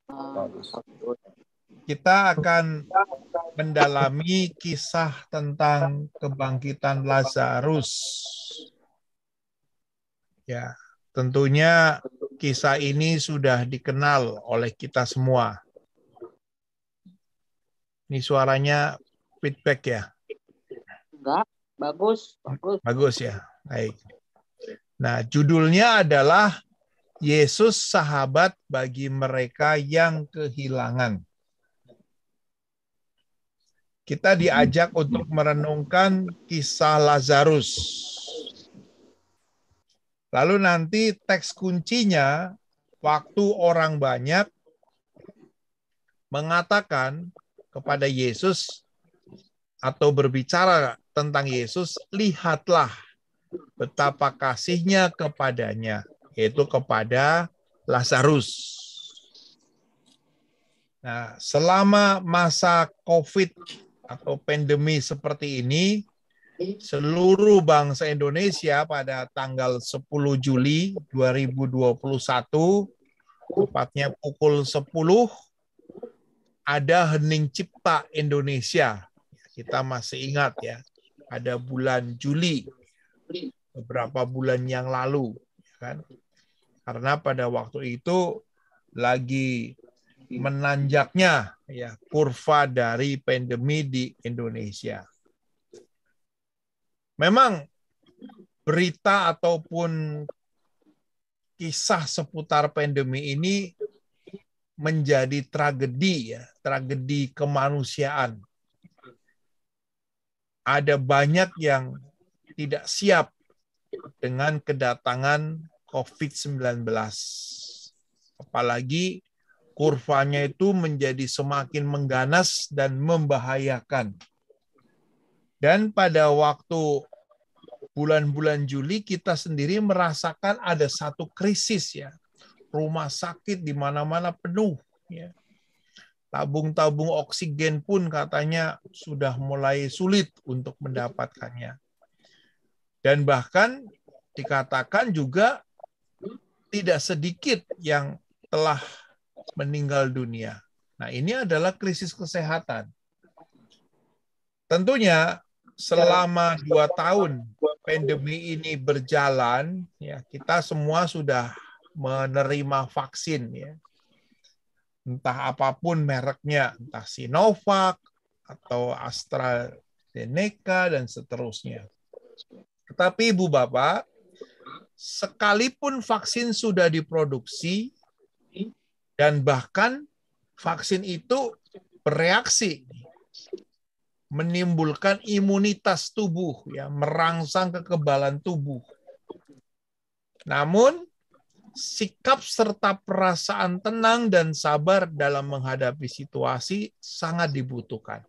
Bagus. Kita akan mendalami kisah tentang kebangkitan Lazarus. Ya, tentunya kisah ini sudah dikenal oleh kita semua. Ini suaranya feedback ya? Enggak, bagus, bagus. Bagus ya, baik. Nah, judulnya adalah Yesus sahabat bagi mereka yang kehilangan. Kita diajak untuk merenungkan kisah Lazarus. Lalu nanti teks kuncinya, waktu orang banyak mengatakan kepada Yesus atau berbicara tentang Yesus, lihatlah betapa kasihnya kepadanya, yaitu kepada Lazarus. Nah, selama masa COVID atau pandemi seperti ini, seluruh bangsa Indonesia pada tanggal 10 Juli 2021, tepatnya pukul 10, ada Hening Cipta Indonesia. Kita masih ingat ya, pada bulan Juli, beberapa bulan yang lalu. Kan? Karena pada waktu itu lagi menanjaknya ya kurva dari pandemi di Indonesia. Memang berita ataupun kisah seputar pandemi ini menjadi tragedi ya, tragedi kemanusiaan. Ada banyak yang tidak siap dengan kedatangan COVID-19. Apalagi kurvanya itu menjadi semakin mengganas dan membahayakan. Dan pada waktu bulan-bulan Juli kita sendiri merasakan ada satu krisis ya. Rumah sakit di mana-mana penuh ya. Tabung-tabung oksigen pun katanya sudah mulai sulit untuk mendapatkannya. Dan bahkan dikatakan juga tidak sedikit yang telah meninggal dunia. Nah, ini adalah krisis kesehatan. Tentunya selama 2 tahun pandemi ini berjalan, ya kita semua sudah menerima vaksin, ya. Entah apapun mereknya, entah Sinovac atau AstraZeneca dan seterusnya. Tetapi Ibu Bapak, sekalipun vaksin sudah diproduksi dan bahkan vaksin itu bereaksi menimbulkan imunitas tubuh, ya, merangsang kekebalan tubuh. Namun, sikap serta perasaan tenang dan sabar dalam menghadapi situasi sangat dibutuhkan.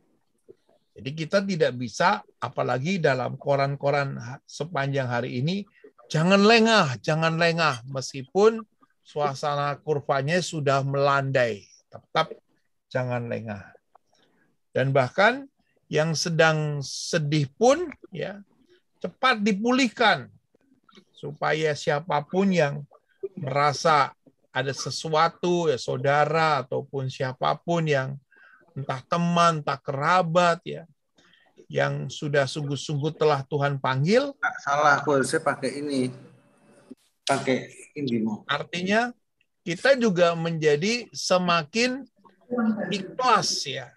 Jadi kita tidak bisa, apalagi dalam koran-koran sepanjang hari ini, jangan lengah, meskipun suasana kurvanya sudah melandai, tetap jangan lengah. Dan bahkan yang sedang sedih pun ya cepat dipulihkan supaya siapapun yang merasa ada sesuatu ya saudara ataupun siapapun yang entah teman, entah kerabat ya yang sudah sungguh-sungguh telah Tuhan panggil. Salah, aku harusnya pakai ini. Pakai Indimo. Artinya kita juga menjadi semakin ikhlas ya.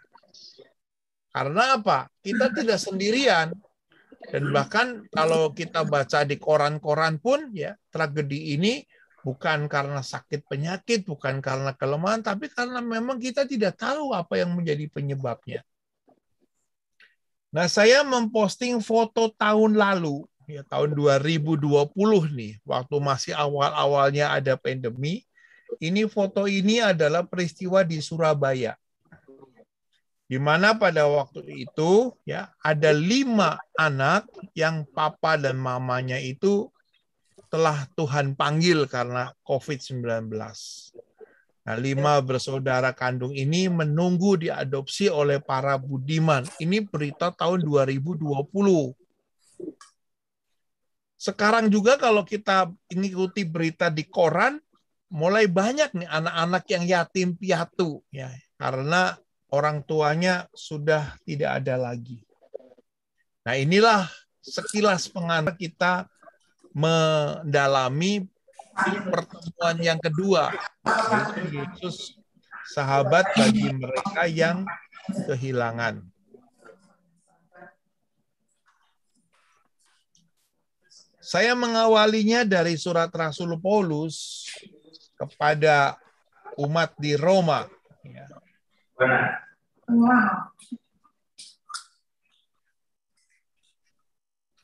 Karena apa? Kita tidak sendirian. Dan bahkan kalau kita baca di koran-koran pun ya, tragedi ini bukan karena sakit penyakit, bukan karena kelemahan, tapi karena memang kita tidak tahu apa yang menjadi penyebabnya. Nah, saya memposting foto tahun lalu, ya tahun 2020 nih, waktu masih awal-awalnya ada pandemi. Ini foto ini adalah peristiwa di Surabaya. Di mana pada waktu itu ya ada 5 anak yang papa dan mamanya itu telah Tuhan panggil karena COVID-19. Nah, 5 bersaudara kandung ini menunggu diadopsi oleh para budiman. Ini berita tahun 2020. Sekarang juga kalau kita mengikuti berita di koran, mulai banyak nih anak-anak yang yatim piatu ya, karena orang tuanya sudah tidak ada lagi. Nah, inilah sekilas pengantar kita mendalami pertemuan yang kedua, yaitu Yesus sahabat bagi mereka yang kehilangan. Saya mengawalinya dari surat Rasul Paulus kepada umat di Roma.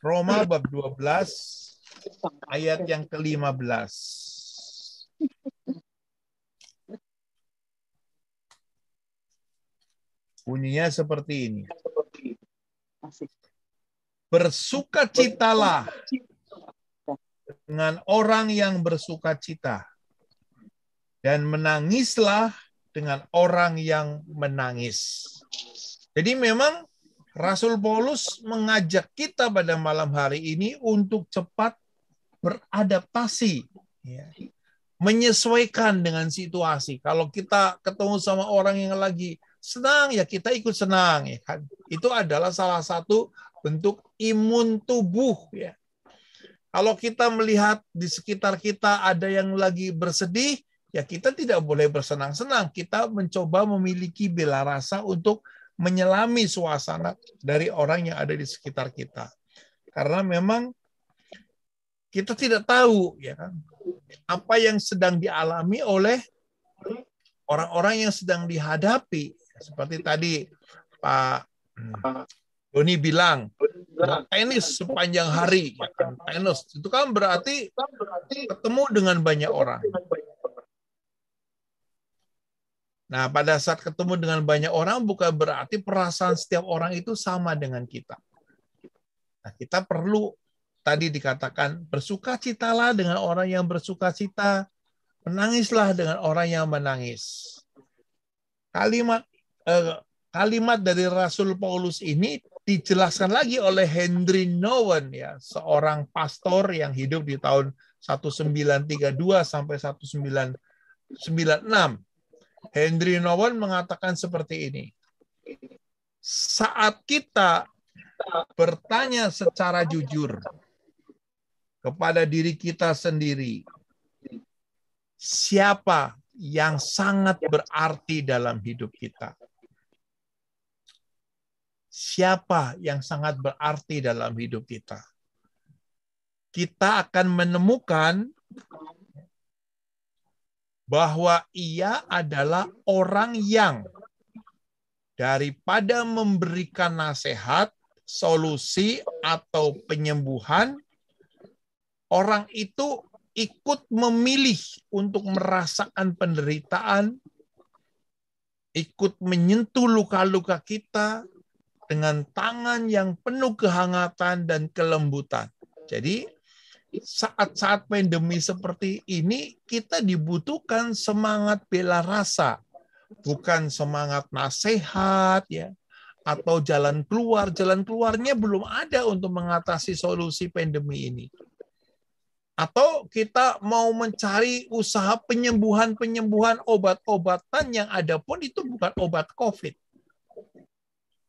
Roma bab 12 ayat yang ke-15. Bunyinya seperti ini. Bersukacitalah dengan orang yang bersukacita, dan menangislah dengan orang yang menangis. Jadi memang Rasul Paulus mengajak kita pada malam hari ini untuk cepat beradaptasi, ya, menyesuaikan dengan situasi. Kalau kita ketemu sama orang yang lagi senang, ya kita ikut senang, ya kan? Itu adalah salah satu bentuk imun tubuh, ya. Kalau kita melihat di sekitar kita ada yang lagi bersedih, ya kita tidak boleh bersenang-senang. Kita mencoba memiliki bela rasa untuk menyelami suasana dari orang yang ada di sekitar kita. Karena memang kita tidak tahu, ya kan, apa yang sedang dialami oleh orang-orang yang sedang dihadapi. Seperti tadi Pak Doni bilang, tenis sepanjang hari, ya kan? Tenis itu kan berarti ketemu dengan banyak orang. Nah, pada saat ketemu dengan banyak orang bukan berarti perasaan setiap orang itu sama dengan kita. Nah, kita perlu tadi dikatakan bersukacitalah dengan orang yang bersukacita, menangislah dengan orang yang menangis. Kalimat dari Rasul Paulus ini dijelaskan lagi oleh Henry Nouwen, ya, seorang pastor yang hidup di tahun 1932 sampai 1996. Henry Nouwen mengatakan seperti ini. Saat kita bertanya secara jujur kepada diri kita sendiri, siapa yang sangat berarti dalam hidup kita? Siapa yang sangat berarti dalam hidup kita? Kita akan menemukan bahwa ia adalah orang yang daripada memberikan nasihat, solusi, atau penyembuhan, orang itu ikut memilih untuk merasakan penderitaan, ikut menyentuh luka-luka kita dengan tangan yang penuh kehangatan dan kelembutan. Jadi saat-saat pandemi seperti ini kita dibutuhkan semangat bela rasa, bukan semangat nasihat, ya, atau jalan keluar. Jalan keluarnya belum ada untuk mengatasi solusi pandemi ini. Atau kita mau mencari usaha penyembuhan obat-obatan yang ada pun itu bukan obat COVID.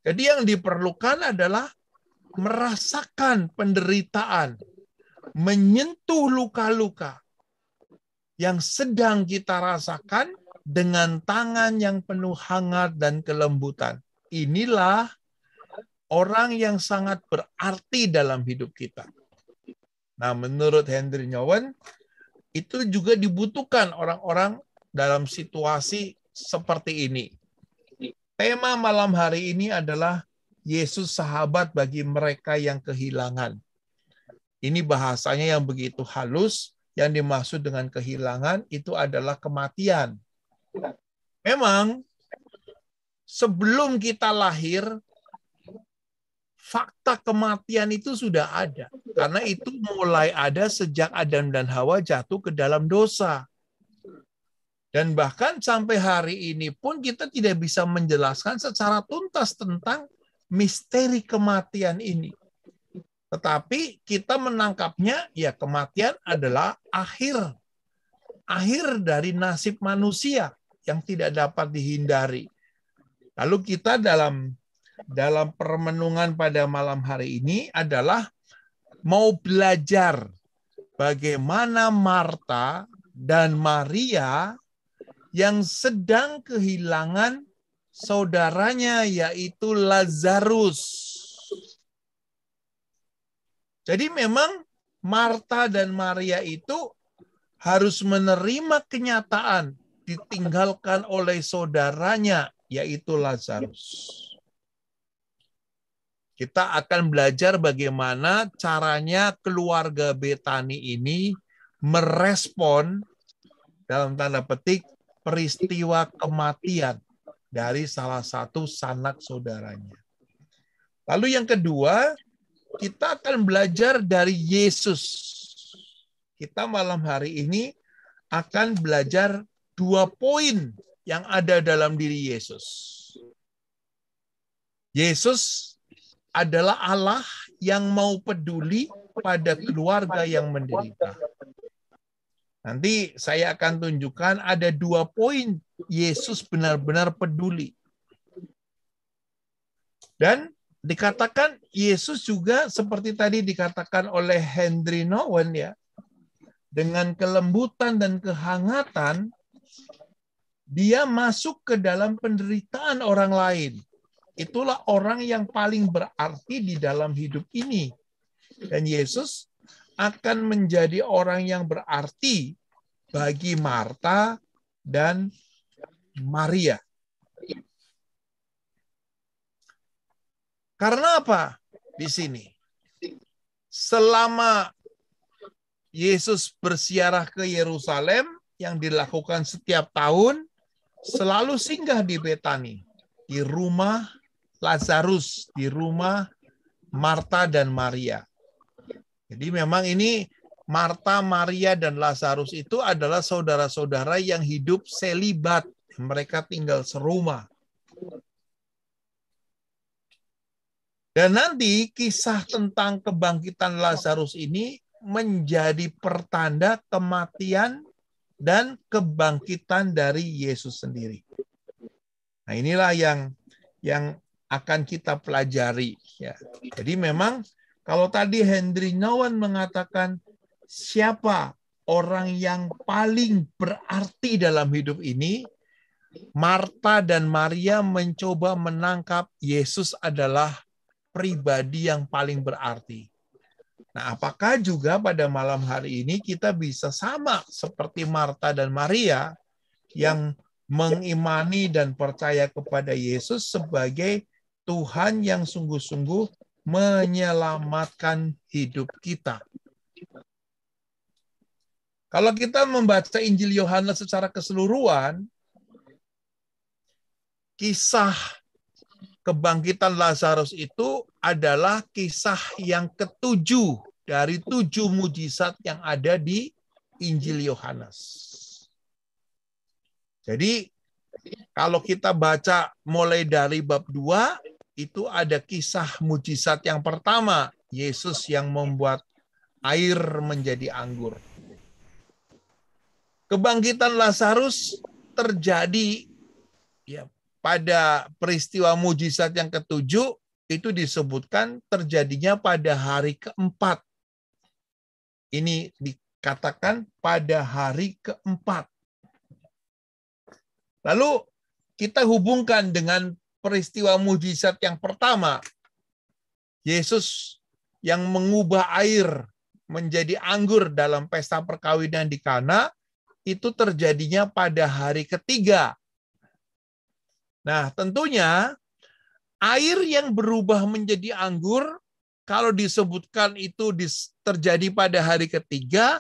Jadi yang diperlukan adalah merasakan penderitaan, menyentuh luka-luka yang sedang kita rasakan dengan tangan yang penuh hangat dan kelembutan. Inilah orang yang sangat berarti dalam hidup kita. Nah, menurut Henry Nouwen, itu juga dibutuhkan orang-orang dalam situasi seperti ini. Tema malam hari ini adalah Yesus sahabat bagi mereka yang kehilangan. Ini bahasanya yang begitu halus, yang dimaksud dengan kehilangan itu adalah kematian. Memang sebelum kita lahir, fakta kematian itu sudah ada. Karena itu mulai ada sejak Adam dan Hawa jatuh ke dalam dosa. Dan bahkan sampai hari ini pun kita tidak bisa menjelaskan secara tuntas tentang misteri kematian ini. Tetapi kita menangkapnya, ya kematian adalah akhir akhir dari nasib manusia yang tidak dapat dihindari. Lalu kita dalam permenungan pada malam hari ini adalah mau belajar bagaimana Marta dan Maria yang sedang kehilangan saudaranya, yaitu Lazarus. Jadi memang Marta dan Maria itu harus menerima kenyataan ditinggalkan oleh saudaranya, yaitu Lazarus. Kita akan belajar bagaimana caranya keluarga Betani ini merespon, dalam tanda petik, peristiwa kematian dari salah satu sanak saudaranya. Lalu yang kedua, kita akan belajar dari Yesus. Kita malam hari ini akan belajar 2 poin yang ada dalam diri Yesus. Yesus adalah Allah yang mau peduli pada keluarga yang menderita. Nanti saya akan tunjukkan ada 2 poin Yesus benar-benar peduli. Dan dikatakan Yesus juga seperti tadi dikatakan oleh Henry Nouwen ya, dengan kelembutan dan kehangatan dia masuk ke dalam penderitaan orang lain. Itulah orang yang paling berarti di dalam hidup ini. Dan Yesus akan menjadi orang yang berarti bagi Marta dan Maria. Karena apa? Di sini. Selama Yesus berziarah ke Yerusalem yang dilakukan setiap tahun, selalu singgah di Betani, di rumah Lazarus, di rumah Marta dan Maria. Jadi memang ini Marta, Maria, dan Lazarus itu adalah saudara-saudara yang hidup selibat. Mereka tinggal serumah. Dan nanti kisah tentang kebangkitan Lazarus ini menjadi pertanda kematian dan kebangkitan dari Yesus sendiri. Nah, inilah yang akan kita pelajari. Ya. Jadi memang kalau tadi Henry Nouwen mengatakan siapa orang yang paling berarti dalam hidup ini, Marta dan Maria mencoba menangkap Yesus adalah pribadi yang paling berarti. Nah, apakah juga pada malam hari ini kita bisa sama seperti Marta dan Maria yang mengimani dan percaya kepada Yesus sebagai Tuhan yang sungguh-sungguh menyelamatkan hidup kita. Kalau kita membaca Injil Yohanes secara keseluruhan, kisah kebangkitan Lazarus itu adalah kisah yang ke-7 dari 7 mujizat yang ada di Injil Yohanes. Jadi kalau kita baca mulai dari bab 2, itu ada kisah mujizat yang pertama, Yesus yang membuat air menjadi anggur. Kebangkitan Lazarus terjadi ya, pada peristiwa mujizat yang ke-7, itu disebutkan terjadinya pada hari ke-4. Ini dikatakan pada hari ke-4. Lalu kita hubungkan dengan peristiwa mujizat yang pertama, Yesus yang mengubah air menjadi anggur dalam pesta perkawinan di Kana, itu terjadinya pada hari ke-3. Nah, tentunya air yang berubah menjadi anggur, kalau disebutkan itu terjadi pada hari ke-3,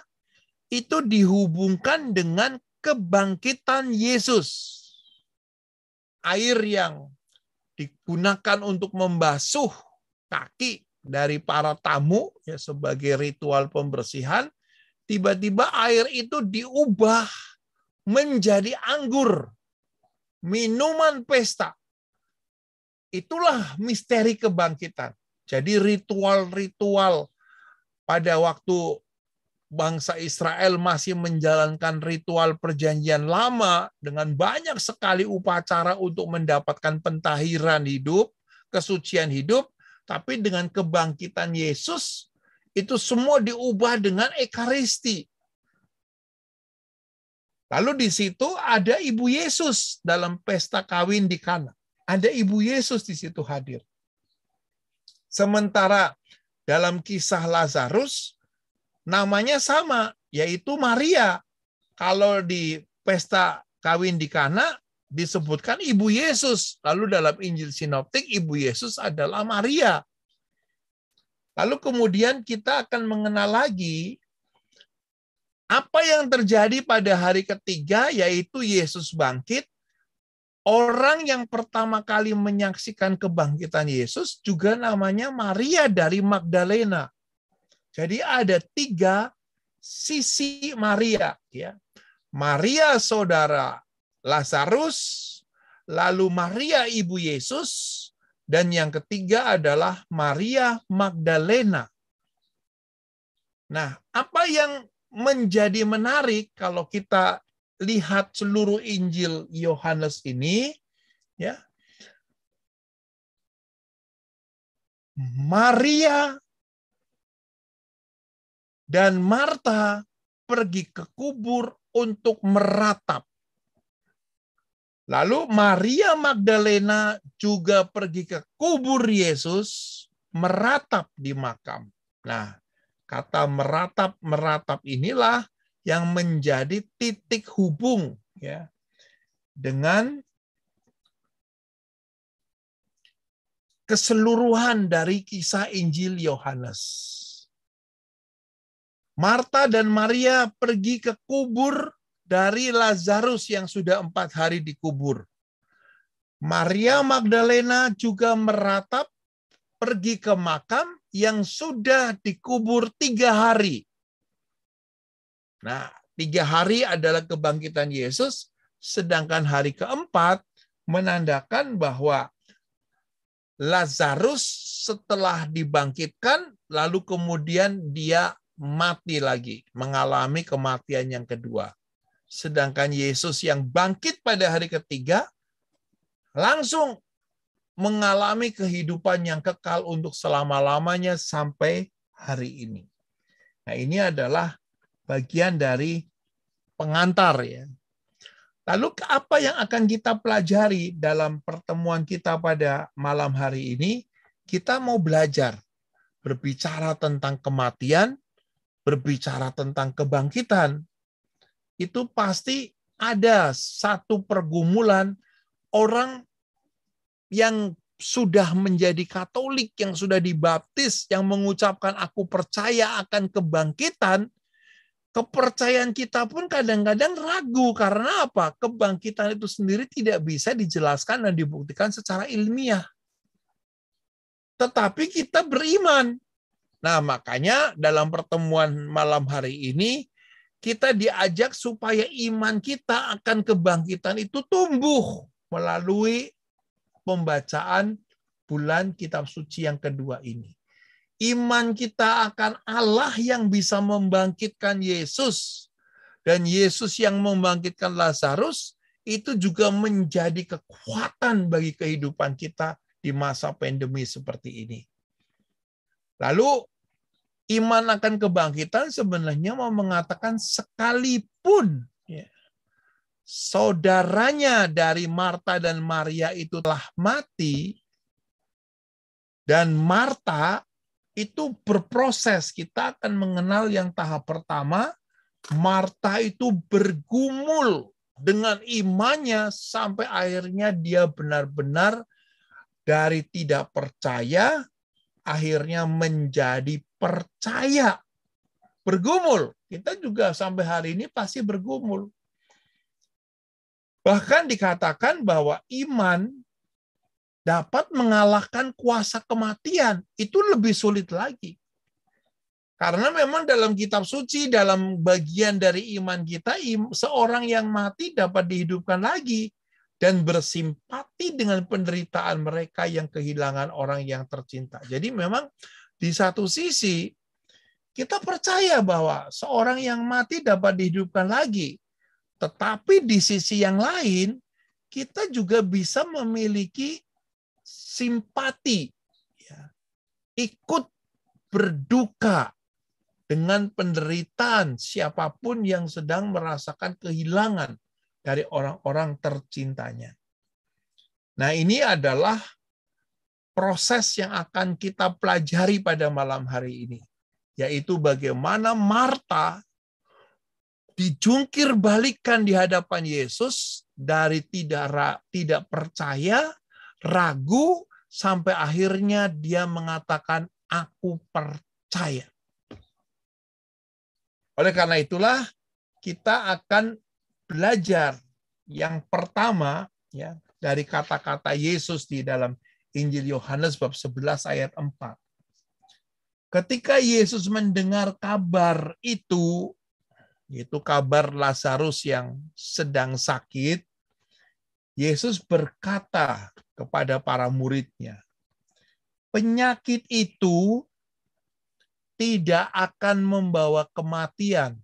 itu dihubungkan dengan kebangkitan Yesus. Air yang digunakan untuk membasuh kaki dari para tamu ya sebagai ritual pembersihan, tiba-tiba air itu diubah menjadi anggur, minuman pesta. Itulah misteri kebangkitan. Jadi ritual-ritual pada waktu bangsa Israel masih menjalankan ritual perjanjian lama dengan banyak sekali upacara untuk mendapatkan pentahiran hidup, kesucian hidup, tapi dengan kebangkitan Yesus, itu semua diubah dengan ekaristi. Lalu di situ ada Ibu Yesus dalam pesta kawin di Kana. Ada Ibu Yesus di situ hadir. Sementara dalam kisah Lazarus, namanya sama, yaitu Maria. Kalau di pesta kawin di Kana, disebutkan Ibu Yesus. Lalu dalam Injil Sinoptik, Ibu Yesus adalah Maria. Lalu kemudian kita akan mengenal lagi apa yang terjadi pada hari ketiga, yaitu Yesus bangkit. Orang yang pertama kali menyaksikan kebangkitan Yesus juga namanya Maria dari Magdalena. Jadi ada 3 sisi Maria. Ya. Maria saudara Lazarus, lalu Maria ibu Yesus, dan yang ketiga adalah Maria Magdalena. Nah, apa yang menjadi menarik kalau kita lihat seluruh Injil Yohanes ini, ya, Maria dan Marta pergi ke kubur untuk meratap. Lalu Maria Magdalena juga pergi ke kubur Yesus, meratap di makam. Nah, kata meratap inilah yang menjadi titik hubung ya dengan keseluruhan dari kisah Injil Yohanes. Marta dan Maria pergi ke kubur dari Lazarus yang sudah 4 hari dikubur. Maria Magdalena juga meratap pergi ke makam yang sudah dikubur 3 hari. Nah, 3 hari adalah kebangkitan Yesus, sedangkan hari keempat menandakan bahwa Lazarus setelah dibangkitkan, lalu kemudian dia mati lagi, mengalami kematian yang kedua. Sedangkan Yesus yang bangkit pada hari ketiga, langsung mengalami kehidupan yang kekal untuk selama-lamanya sampai hari ini. Nah, ini adalah bagian dari pengantar ya. Lalu apa yang akan kita pelajari dalam pertemuan kita pada malam hari ini? Kita mau belajar berbicara tentang kematian, berbicara tentang kebangkitan. Itu pasti ada satu pergumulan orang yang sudah menjadi Katolik, yang sudah dibaptis, yang mengucapkan aku percaya akan kebangkitan. Kepercayaan kita pun kadang-kadang ragu. Karena apa? Kebangkitan itu sendiri tidak bisa dijelaskan dan dibuktikan secara ilmiah. Tetapi kita beriman. Nah, makanya dalam pertemuan malam hari ini, kita diajak supaya iman kita akan kebangkitan itu tumbuh melalui pembacaan bulan kitab suci yang kedua ini. Iman kita akan Allah yang bisa membangkitkan Yesus dan Yesus yang membangkitkan Lazarus itu juga menjadi kekuatan bagi kehidupan kita di masa pandemi seperti ini. Lalu iman akan kebangkitan sebenarnya mau mengatakan sekalipun ya, saudaranya dari Marta dan Maria itu telah mati dan Marta itu berproses. Kita akan mengenal yang tahap pertama, Marta itu bergumul dengan imannya sampai akhirnya dia benar-benar dari tidak percaya, akhirnya menjadi percaya. Bergumul. Kita juga sampai hari ini pasti bergumul. Bahkan dikatakan bahwa iman dapat mengalahkan kuasa kematian. Itu lebih sulit lagi. Karena memang dalam kitab suci, dalam bagian dari iman kita, seorang yang mati dapat dihidupkan lagi dan bersimpati dengan penderitaan mereka yang kehilangan orang yang tercinta. Jadi memang di satu sisi, Kita percaya bahwa seorang yang mati dapat dihidupkan lagi. Tetapi di sisi yang lain, kita juga bisa memiliki simpati, ya, ikut berduka dengan penderitaan siapapun yang sedang merasakan kehilangan dari orang-orang tercintanya. Nah, ini adalah proses yang akan kita pelajari pada malam hari ini, yaitu bagaimana Marta dijungkir balikan di hadapan Yesus dari tidak percaya, ragu, sampai akhirnya dia mengatakan, aku percaya. Oleh karena itulah kita akan belajar yang pertama, ya, dari kata-kata Yesus di dalam Injil Yohanes bab 11 ayat 4. Ketika Yesus mendengar kabar itu, yaitu kabar Lazarus yang sedang sakit, Yesus berkata kepada para muridnya, penyakit itu tidak akan membawa kematian,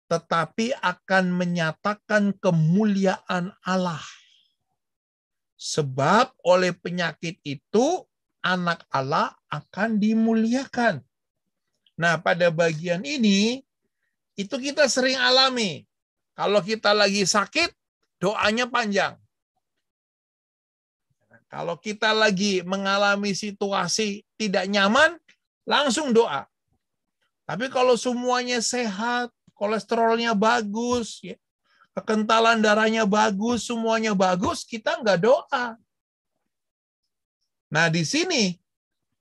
tetapi akan menyatakan kemuliaan Allah. Sebab oleh penyakit itu, anak Allah akan dimuliakan. Nah, pada bagian ini, itu kita sering alami. Kalau kita lagi sakit, doanya panjang. Kalau kita lagi mengalami situasi tidak nyaman, langsung doa. Tapi kalau semuanya sehat, kolesterolnya bagus, ya, kekentalan darahnya bagus, semuanya bagus, kita nggak doa. Nah, di sini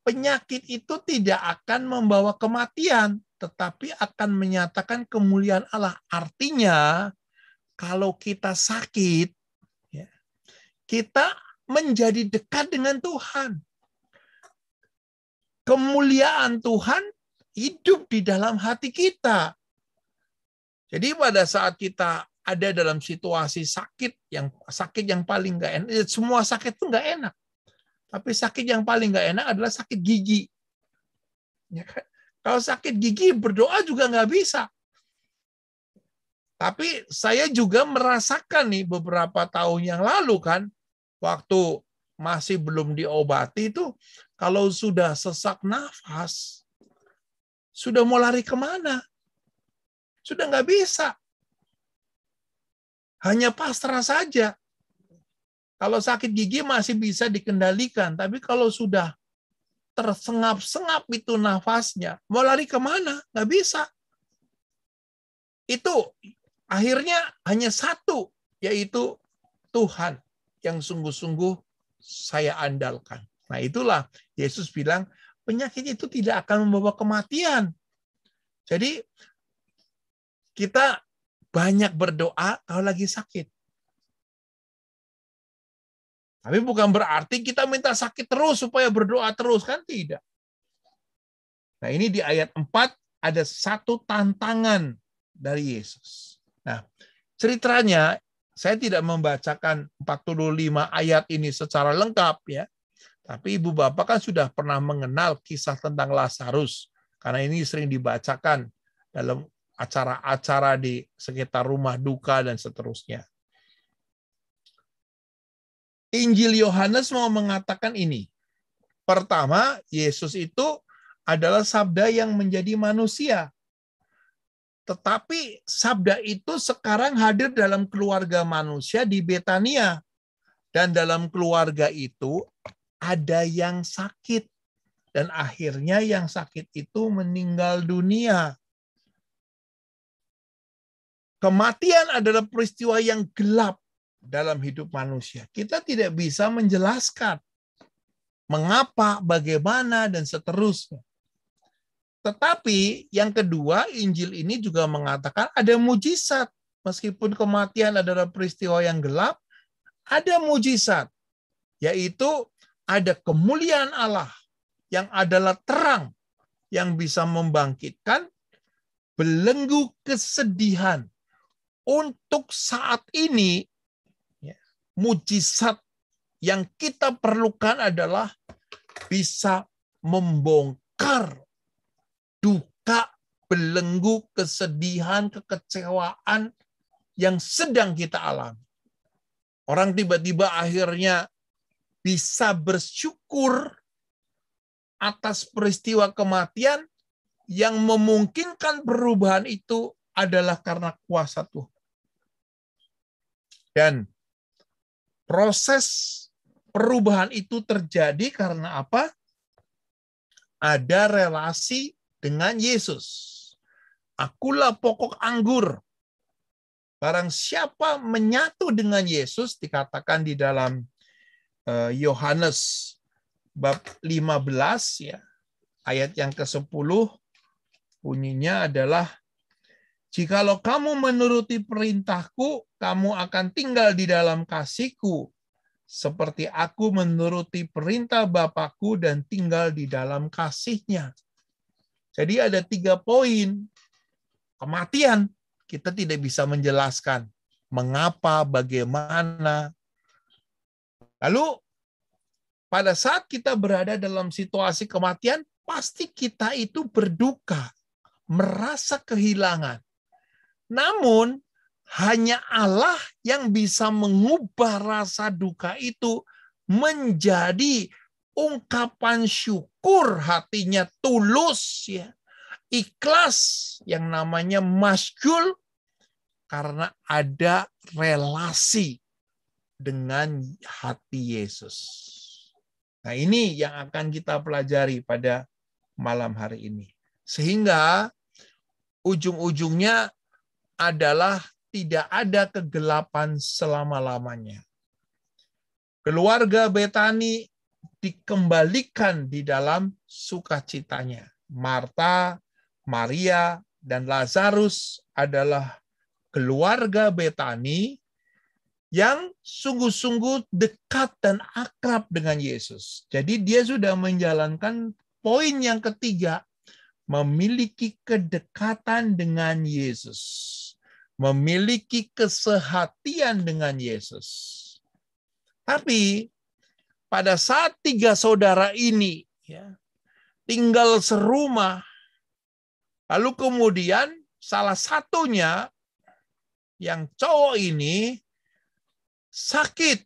penyakit itu tidak akan membawa kematian, tetapi akan menyatakan kemuliaan Allah. Artinya, kalau kita sakit, ya, kita menjadi dekat dengan Tuhan. Kemuliaan Tuhan hidup di dalam hati kita. Jadi pada saat kita ada dalam situasi sakit yang paling nggak enak, semua sakit itu nggak enak. Tapi sakit yang paling nggak enak adalah sakit gigi. Ya kan? Kalau sakit gigi berdoa juga nggak bisa. Tapi saya juga merasakan nih beberapa tahun yang lalu kan, waktu masih belum diobati itu, kalau sudah sesak nafas, sudah mau lari kemana? Sudah nggak bisa. Hanya pasrah saja. Kalau sakit gigi masih bisa dikendalikan, tapi kalau sudah tersengap-sengap itu nafasnya, mau lari kemana? Nggak bisa. Itu akhirnya hanya satu, yaitu Tuhan yang sungguh-sungguh saya andalkan. Nah, itulah Yesus bilang, penyakit itu tidak akan membawa kematian. Jadi, kita banyak berdoa kalau lagi sakit. Tapi bukan berarti kita minta sakit terus supaya berdoa terus, kan tidak. Nah, ini di ayat 4 ada satu tantangan dari Yesus. Nah, ceritanya saya tidak membacakan 45 ayat ini secara lengkap ya. Tapi Ibu Bapak kan sudah pernah mengenal kisah tentang Lazarus, karena ini sering dibacakan dalam acara-acara di sekitar rumah duka dan seterusnya. Injil Yohanes mau mengatakan ini. Pertama, Yesus itu adalah sabda yang menjadi manusia. Tetapi sabda itu sekarang hadir dalam keluarga manusia di Betania. Dan dalam keluarga itu ada yang sakit. Dan akhirnya yang sakit itu meninggal dunia. Kematian adalah peristiwa yang gelap dalam hidup manusia. Kita tidak bisa menjelaskan mengapa, bagaimana, dan seterusnya. Tetapi yang kedua, Injil ini juga mengatakan ada mujizat. Meskipun kematian adalah peristiwa yang gelap, ada mujizat. Yaitu ada kemuliaan Allah yang adalah terang yang bisa membangkitkan belenggu kesedihan. Untuk saat ini, mujizat yang kita perlukan adalah bisa membongkar duka, belenggu, kesedihan, kekecewaan yang sedang kita alami. Orang tiba-tiba akhirnya bisa bersyukur atas peristiwa kematian yang memungkinkan perubahan itu adalah karena kuasa Tuhan. Dan proses perubahan itu terjadi karena apa? Ada relasi dengan Yesus. Akulah pokok anggur. Barang siapa menyatu dengan Yesus, dikatakan di dalam Yohanes bab 15 ya, ayat yang ke-10 bunyinya adalah, jikalau kamu menuruti perintahku, kamu akan tinggal di dalam kasihku, seperti aku menuruti perintah Bapakku dan tinggal di dalam kasihnya. Jadi ada 3 poin. Kematian, kita tidak bisa menjelaskan mengapa, bagaimana. Lalu, pada saat kita berada dalam situasi kematian, pasti kita itu berduka, merasa kehilangan. Namun, hanya Allah yang bisa mengubah rasa duka itu menjadi ungkapan syukur, hatinya tulus, ya, ikhlas, yang namanya masykur, karena ada relasi dengan hati Yesus. Nah, ini yang akan kita pelajari pada malam hari ini. Sehingga ujung-ujungnya adalah tidak ada kegelapan selama-lamanya. Keluarga Betani dikembalikan di dalam sukacitanya. Marta, Maria, dan Lazarus adalah keluarga Betani yang sungguh-sungguh dekat dan akrab dengan Yesus. Jadi dia sudah menjalankan poin yang ketiga, memiliki kedekatan dengan Yesus, memiliki kesehatian dengan Yesus. Tapi pada saat 3 saudara ini ya, tinggal serumah, lalu kemudian salah satunya yang cowok ini sakit.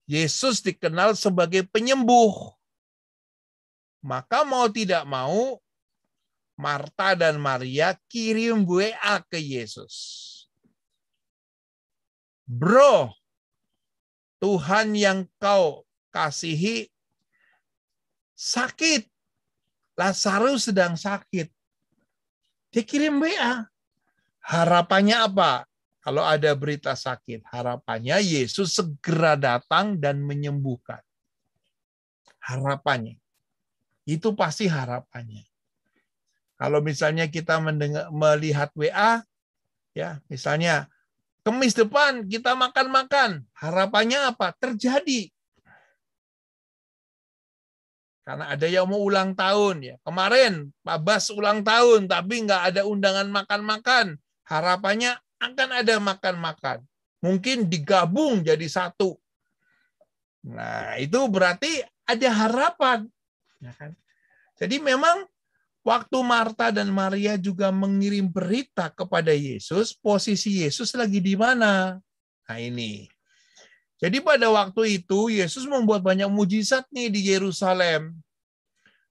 Yesus dikenal sebagai penyembuh. Maka mau tidak mau, Marta dan Maria kirim WA ke Yesus. Bro, Tuhan yang kau kasihi sakit. Lazarus sedang sakit. Dia kirim WA. Harapannya apa? Kalau ada berita sakit, harapannya Yesus segera datang dan menyembuhkan. Harapannya. Itu pasti harapannya. Kalau misalnya kita melihat WA, ya misalnya, Kamis depan kita makan-makan. Harapannya apa? Terjadi. Karena ada yang mau ulang tahun. Ya. Kemarin Pak Bas ulang tahun, tapi nggak ada undangan makan-makan. Harapannya akan ada makan-makan. Mungkin digabung jadi satu. Nah, itu berarti ada harapan. Ya kan? Jadi memang waktu Marta dan Maria juga mengirim berita kepada Yesus, posisi Yesus lagi di mana? Nah ini. Jadi pada waktu itu Yesus membuat banyak mujizat nih di Yerusalem.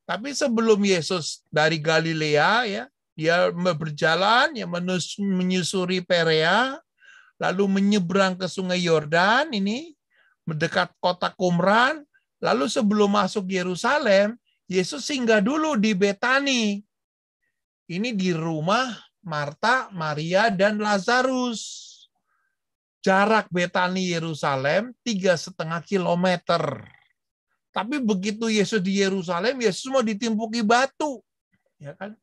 Tapi sebelum Yesus dari Galilea, ya, dia berjalan ya menyusuri Perea, lalu menyeberang ke Sungai Yordan ini, mendekat kota Qumran, lalu sebelum masuk Yerusalem, Yesus singgah dulu di Betani. Ini di rumah Marta, Maria, dan Lazarus. Jarak Betani Yerusalem 3,5 kilometer. Tapi begitu Yesus di Yerusalem, Yesus mau ditimpuki batu. Ya kan?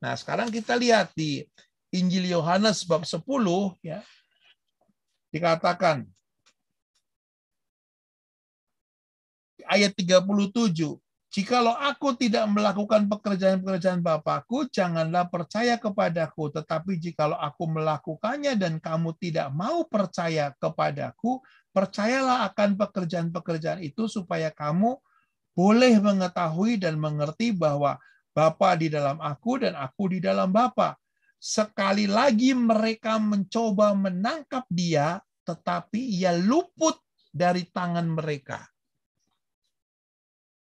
Nah, sekarang kita lihat di Injil Yohanes bab 10, ya, dikatakan ayat 37, jikalau aku tidak melakukan pekerjaan-pekerjaan Bapakku, janganlah percaya kepadaku. Tetapi jikalau aku melakukannya dan kamu tidak mau percaya kepadaku, percayalah akan pekerjaan-pekerjaan itu supaya kamu boleh mengetahui dan mengerti bahwa Bapa di dalam aku dan aku di dalam Bapa. Sekali lagi mereka mencoba menangkap dia, tetapi ia luput dari tangan mereka.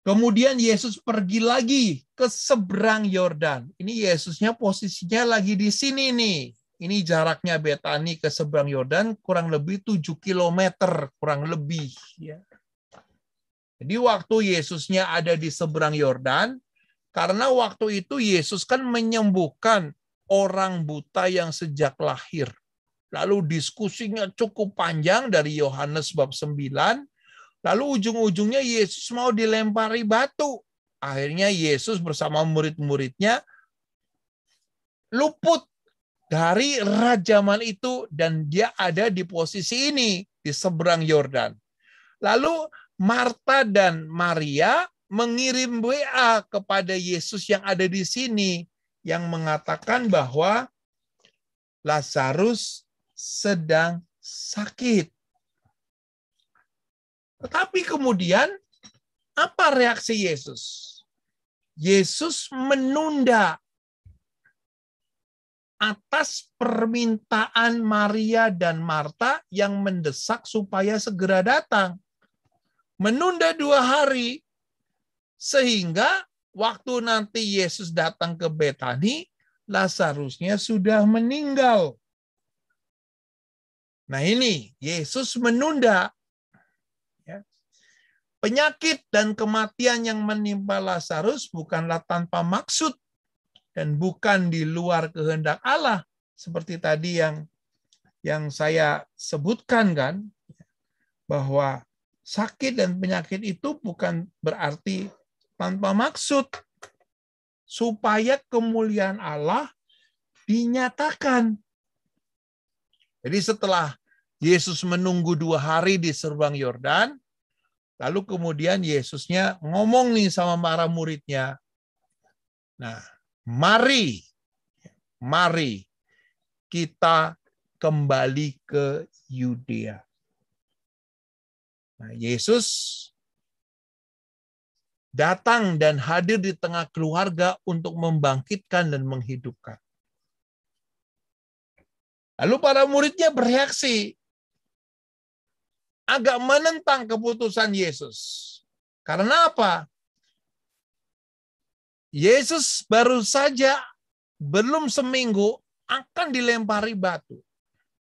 Kemudian Yesus pergi lagi ke seberang Yordan. Ini Yesusnya posisinya lagi di sini nih. Ini jaraknya Betani ke seberang Yordan kurang lebih 7 kilometer, kurang lebih. Ya. Jadi waktu Yesusnya ada di seberang Yordan, karena waktu itu Yesus kan menyembuhkan orang buta yang sejak lahir. Lalu diskusinya cukup panjang dari Yohanes bab 9. Lalu ujung-ujungnya Yesus mau dilempari batu. Akhirnya Yesus bersama murid-muridnya luput dari rajaman itu dan dia ada di posisi ini di seberang Yordan. Lalu Marta dan Maria mengirim WA kepada Yesus yang ada di sini yang mengatakan bahwa Lazarus sedang sakit. Tetapi kemudian apa reaksi Yesus? Yesus menunda atas permintaan Maria dan Marta yang mendesak supaya segera datang. Menunda 2 hari, sehingga waktu nanti Yesus datang ke Betani, Lazarusnya sudah meninggal. Nah ini, Yesus menunda. Penyakit dan kematian yang menimpa Lazarus bukanlah tanpa maksud dan bukan di luar kehendak Allah. Seperti tadi yang saya sebutkan kan, bahwa sakit dan penyakit itu bukan berarti tanpa maksud, supaya kemuliaan Allah dinyatakan. Jadi setelah Yesus menunggu 2 hari di seberang Yordan, lalu kemudian Yesusnya ngomong nih sama para muridnya. Nah, mari kita kembali ke Yudea. Nah, Yesus datang dan hadir di tengah keluarga untuk membangkitkan dan menghidupkan. Lalu para muridnya bereaksi, agak menentang keputusan Yesus. Karena apa? Yesus baru saja belum seminggu akan dilempari batu.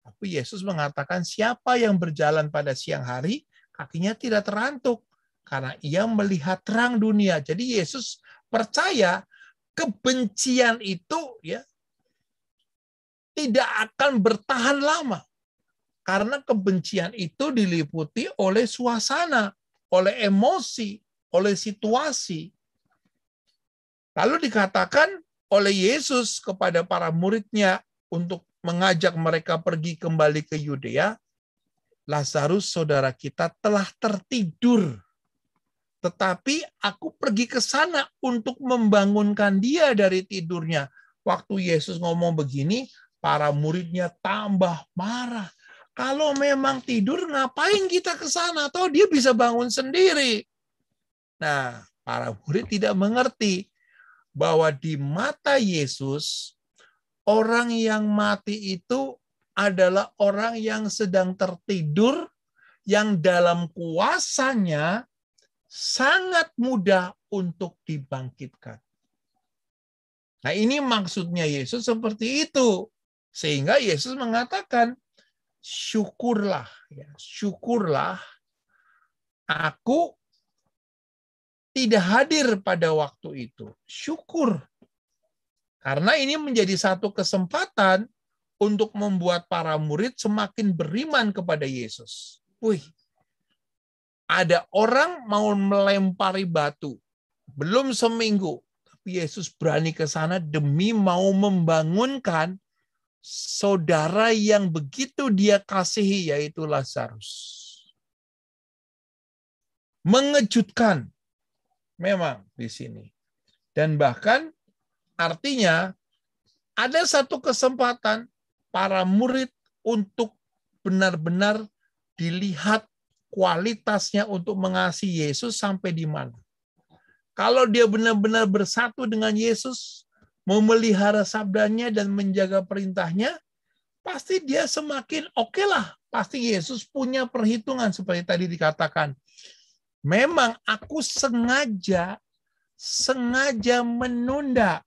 Tapi Yesus mengatakan siapa yang berjalan pada siang hari, kakinya tidak terantuk. Karena ia melihat terang dunia. Jadi Yesus percaya kebencian itu ya tidak akan bertahan lama. Karena kebencian itu diliputi oleh suasana, oleh emosi, oleh situasi. Lalu dikatakan oleh Yesus kepada para muridnya untuk mengajak mereka pergi kembali ke Yudea, Lazarus saudara kita telah tertidur. Tetapi aku pergi ke sana untuk membangunkan dia dari tidurnya. Waktu Yesus ngomong begini, para muridnya tambah marah. Kalau memang tidur, ngapain kita ke sana? Atau dia bisa bangun sendiri. Nah, para murid tidak mengerti bahwa di mata Yesus, orang yang mati itu adalah orang yang sedang tertidur, yang dalam kuasanya sangat mudah untuk dibangkitkan. Nah, ini maksudnya Yesus seperti itu. Sehingga Yesus mengatakan, syukurlah, ya, syukurlah aku tidak hadir pada waktu itu. Syukur. Karena ini menjadi satu kesempatan untuk membuat para murid semakin beriman kepada Yesus. Wih, ada orang mau melempari batu. Belum seminggu. Tapi Yesus berani ke sana demi mau membangunkan saudara yang begitu dia kasihi, yaitu Lazarus. Mengejutkan memang di sini. Dan bahkan artinya ada satu kesempatan para murid untuk benar-benar dilihat kualitasnya untuk mengasihi Yesus sampai di mana. Kalau dia benar-benar bersatu dengan Yesus, memelihara sabdanya dan menjaga perintahnya, pasti dia semakin oke lah. Pasti Yesus punya perhitungan seperti tadi dikatakan. Memang aku sengaja menunda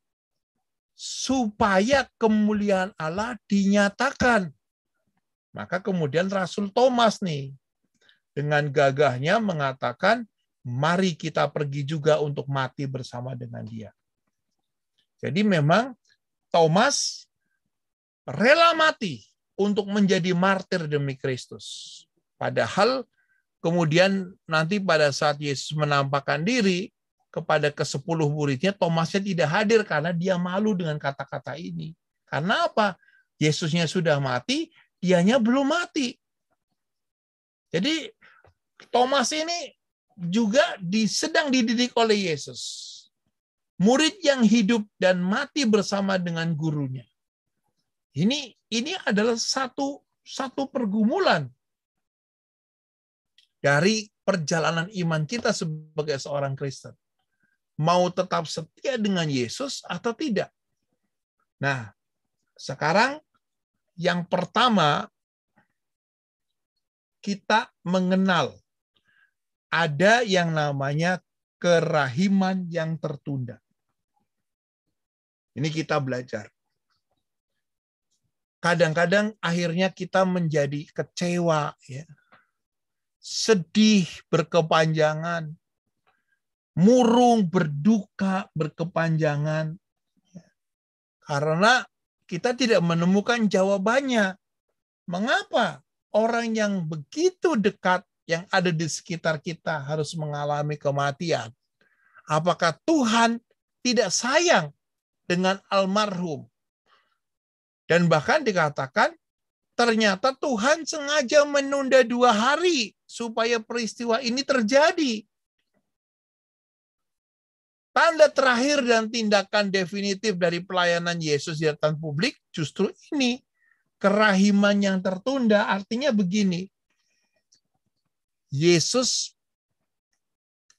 supaya kemuliaan Allah dinyatakan. Maka kemudian Rasul Thomas nih dengan gagahnya mengatakan, mari kita pergi juga untuk mati bersama dengan dia. Jadi memang Thomas rela mati untuk menjadi martir demi Kristus. Padahal kemudian nanti pada saat Yesus menampakkan diri kepada ke-10 muridnya, Thomasnya tidak hadir karena dia malu dengan kata-kata ini. Karena apa? Yesusnya sudah mati, dianya belum mati. Jadi Thomas ini juga sedang dididik oleh Yesus. Murid yang hidup dan mati bersama dengan gurunya. Ini adalah satu pergumulan dari perjalanan iman kita sebagai seorang Kristen. Mau tetap setia dengan Yesus atau tidak? Nah, sekarang yang pertama kita mengenal ada yang namanya kerahiman yang tertunda. Ini kita belajar. Kadang-kadang akhirnya kita menjadi kecewa, ya. Sedih berkepanjangan, murung, berduka berkepanjangan, karena kita tidak menemukan jawabannya. Mengapa orang yang begitu dekat yang ada di sekitar kita harus mengalami kematian? Apakah Tuhan tidak sayang dengan almarhum? Dan bahkan dikatakan, ternyata Tuhan sengaja menunda 2 hari supaya peristiwa ini terjadi. Tanda terakhir dan tindakan definitif dari pelayanan Yesus di hadapan publik justru ini. Kerahiman yang tertunda artinya begini. Yesus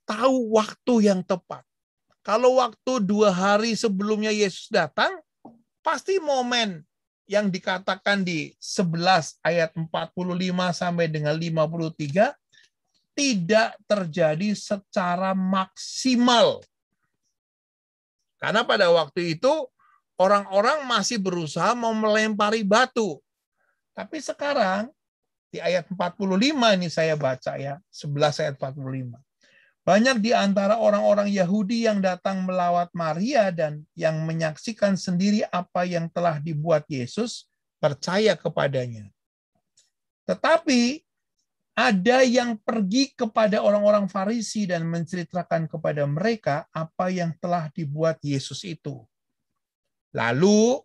tahu waktu yang tepat. Kalau waktu 2 hari sebelumnya Yesus datang, pasti momen yang dikatakan di 11 ayat 45 sampai dengan 53 tidak terjadi secara maksimal. Karena pada waktu itu orang-orang masih berusaha mau melempari batu. Tapi sekarang di ayat 45 ini saya baca ya, 11 ayat 45. Banyak di antara orang-orang Yahudi yang datang melawat Maria dan yang menyaksikan sendiri apa yang telah dibuat Yesus, percaya kepadanya. Tetapi ada yang pergi kepada orang-orang Farisi dan menceritakan kepada mereka apa yang telah dibuat Yesus itu. Lalu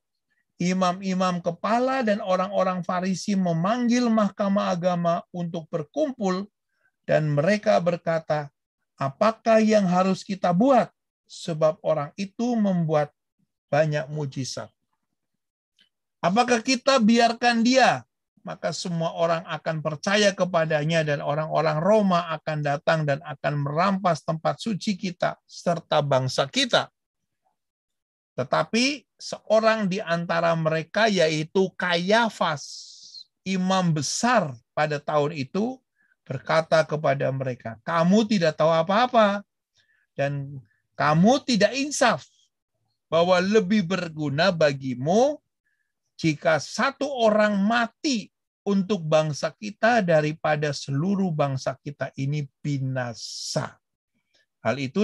imam-imam kepala dan orang-orang Farisi memanggil mahkamah agama untuk berkumpul dan mereka berkata, apakah yang harus kita buat? Sebab orang itu membuat banyak mujizat. Apakah kita biarkan dia? Maka semua orang akan percaya kepadanya dan orang-orang Roma akan datang dan akan merampas tempat suci kita serta bangsa kita. Tetapi seorang di antara mereka yaitu Kayafas, imam besar pada tahun itu, berkata kepada mereka, kamu tidak tahu apa-apa dan kamu tidak insaf bahwa lebih berguna bagimu jika satu orang mati untuk bangsa kita daripada seluruh bangsa kita ini binasa. Hal itu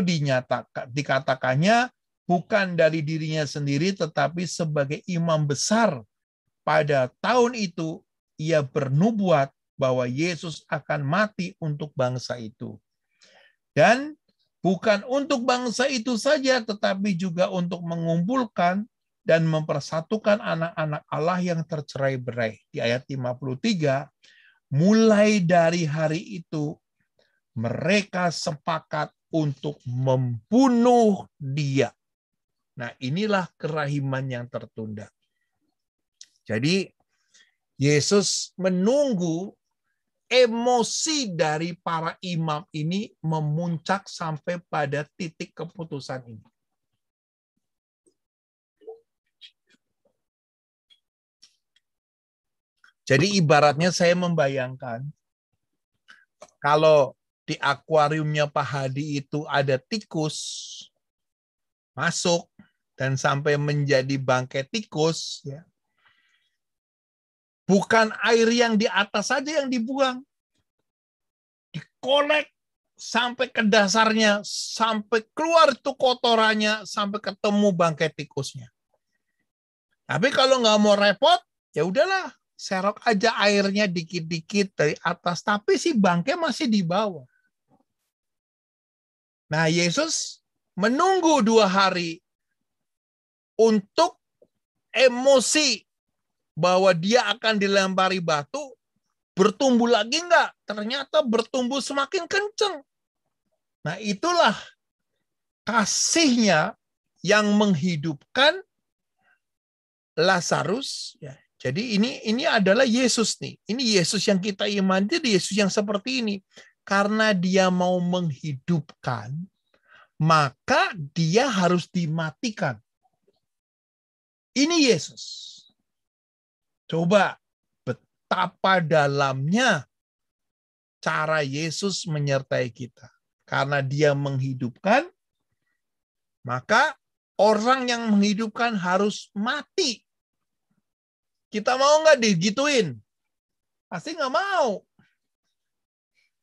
dikatakannya bukan dari dirinya sendiri, tetapi sebagai imam besar pada tahun itu ia bernubuat bahwa Yesus akan mati untuk bangsa itu. Dan bukan untuk bangsa itu saja, tetapi juga untuk mengumpulkan dan mempersatukan anak-anak Allah yang tercerai-berai. Di ayat 53, mulai dari hari itu mereka sepakat untuk membunuh dia. Nah, inilah kerahiman yang tertunda. Jadi Yesus menunggu emosi dari para imam ini memuncak sampai pada titik keputusan ini. Jadi ibaratnya saya membayangkan, kalau di akuariumnya Pak Hadi itu ada tikus masuk dan sampai menjadi bangkai tikus, ya, bukan air yang di atas saja yang dibuang, dikolek sampai ke dasarnya, sampai keluar itu kotorannya, sampai ketemu bangkai tikusnya. Tapi kalau nggak mau repot, ya udahlah, serok aja airnya dikit-dikit dari atas, tapi si bangkai masih di bawah. Nah, Yesus menunggu 2 hari untuk emosi bahwa dia akan dilempari batu, bertumbuh lagi enggak? Ternyata bertumbuh semakin kencang. Nah, itulah kasihnya yang menghidupkan Lazarus. Ya. Jadi ini adalah Yesus nih. Ini Yesus yang kita imani, Yesus yang seperti ini. Karena dia mau menghidupkan, maka dia harus dimatikan. Ini Yesus. Coba betapa dalamnya cara Yesus menyertai kita. Karena dia menghidupkan, maka orang yang menghidupkan harus mati. Kita mau nggak digituin? Pasti nggak mau.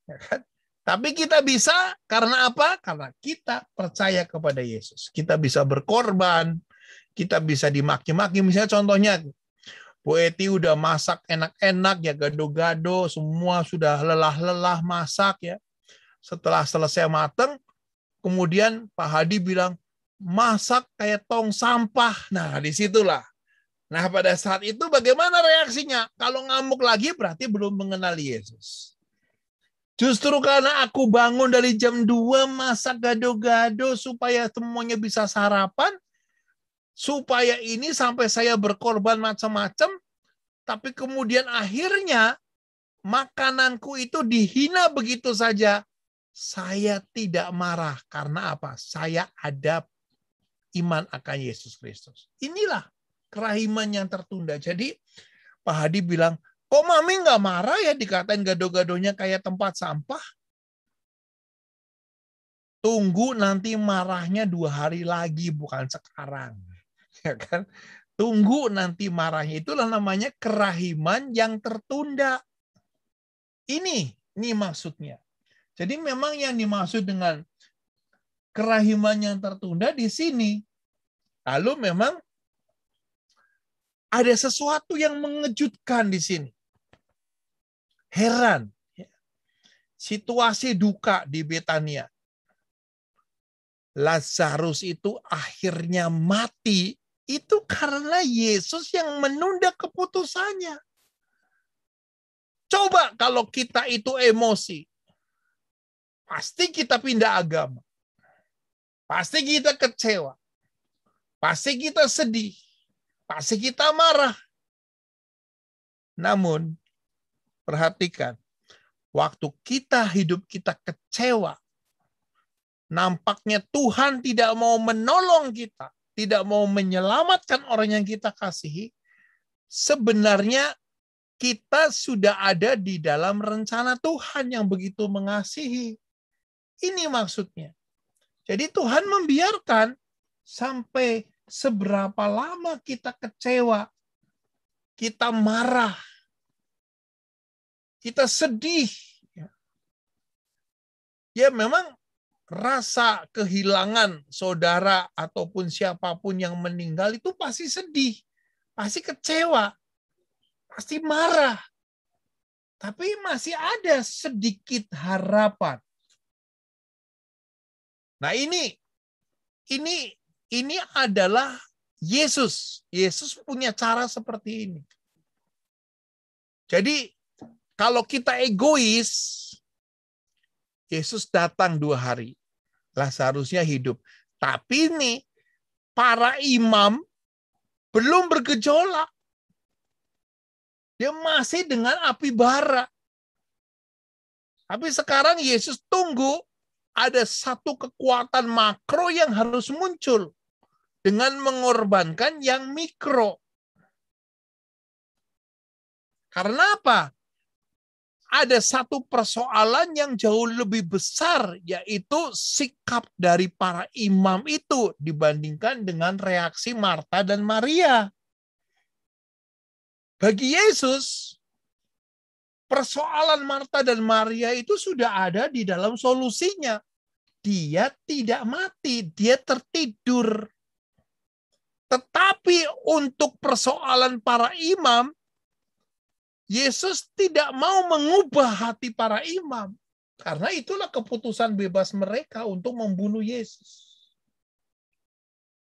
Ya kan? Tapi kita bisa karena apa? Karena kita percaya kepada Yesus. Kita bisa berkorban, kita bisa dimaki-maki. Misalnya contohnya, Bu Eti udah masak enak-enak ya, gado-gado, semua sudah lelah-lelah masak ya. Setelah selesai mateng, kemudian Pak Hadi bilang, masak kayak tong sampah. Nah, disitulah. Nah, pada saat itu bagaimana reaksinya? Kalau ngamuk lagi berarti belum mengenal Yesus. Justru karena aku bangun dari jam 2 masak gado-gado supaya semuanya bisa sarapan, supaya ini sampai saya berkorban macam-macam, tapi kemudian akhirnya makananku itu dihina begitu saja. Saya tidak marah. Karena apa? Saya ada iman akan Yesus Kristus. Inilah kerahiman yang tertunda. Jadi Pak Hadi bilang, kok Mami nggak marah ya dikatain gado-gadonya kayak tempat sampah? Tunggu nanti marahnya 2 hari lagi, bukan sekarang. Ya kan? Tunggu nanti marahnya. Itulah namanya kerahiman yang tertunda. Ini maksudnya. Jadi memang yang dimaksud dengan kerahiman yang tertunda di sini. Lalu memang ada sesuatu yang mengejutkan di sini. Heran. Situasi duka di Betania. Lazarus itu akhirnya mati. Itu karena Yesus yang menunda keputusannya. Coba kalau kita itu emosi. Pasti kita pindah agama. Pasti kita kecewa. Pasti kita sedih. Pasti kita marah. Namun, perhatikan. Waktu hidup kita kecewa. Nampaknya Tuhan tidak mau menolong kita. Tidak mau menyelamatkan orang yang kita kasihi. Sebenarnya kita sudah ada di dalam rencana Tuhan yang begitu mengasihi. Ini maksudnya. Jadi Tuhan membiarkan sampai seberapa lama kita kecewa, kita marah, kita sedih. Ya memang rasa kehilangan saudara ataupun siapapun yang meninggal itu pasti sedih, pasti kecewa, pasti marah. Tapi masih ada sedikit harapan. Nah, ini adalah Yesus. Yesus punya cara seperti ini. Jadi, kalau kita egois, Yesus datang 2 hari. Lazarusnya hidup. Tapi ini, para imam belum bergejolak. Dia masih dengan api bara. Tapi sekarang Yesus tunggu ada satu kekuatan makro yang harus muncul dengan mengorbankan yang mikro. Karena apa? Ada satu persoalan yang jauh lebih besar, yaitu sikap dari para imam itu dibandingkan dengan reaksi Marta dan Maria. Bagi Yesus, persoalan Marta dan Maria itu sudah ada di dalam solusinya. Dia tidak mati, dia tertidur. Tetapi untuk persoalan para imam, Yesus tidak mau mengubah hati para imam. Karena itulah keputusan bebas mereka untuk membunuh Yesus.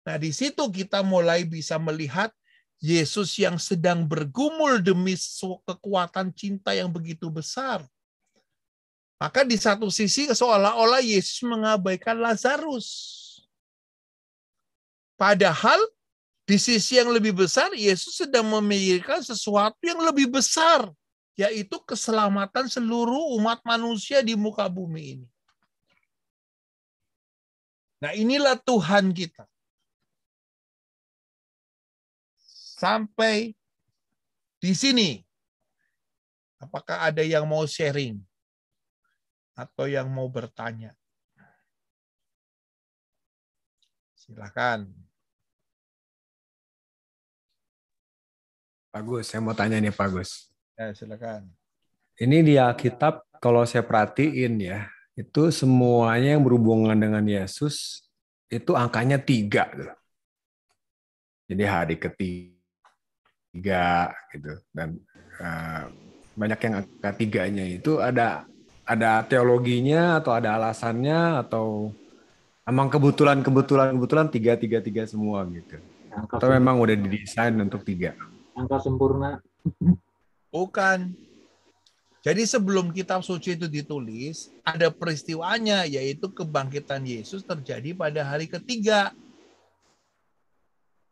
Nah, di situ kita mulai bisa melihat Yesus yang sedang bergumul demi kekuatan cinta yang begitu besar. Maka di satu sisi seolah-olah Yesus mengabaikan Lazarus. Padahal di sisi yang lebih besar, Yesus sedang memikirkan sesuatu yang lebih besar, yaitu keselamatan seluruh umat manusia di muka bumi ini. Nah, inilah Tuhan kita. Sampai di sini, apakah ada yang mau sharing? Atau yang mau bertanya? Silakan. Pak Gus, saya mau tanya nih Pak Gus. Ya, silakan. Ini di Alkitab kalau saya perhatiin ya, itu semuanya yang berhubungan dengan Yesus itu angkanya 3. Jadi hari ketiga gitu, dan banyak yang angka 3-nya itu ada teologinya atau ada alasannya atau emang kebetulan 3 semua gitu. Atau memang udah didesain untuk 3. Angka sempurna. Bukan. Jadi sebelum kitab suci itu ditulis, ada peristiwanya, yaitu kebangkitan Yesus terjadi pada hari ketiga.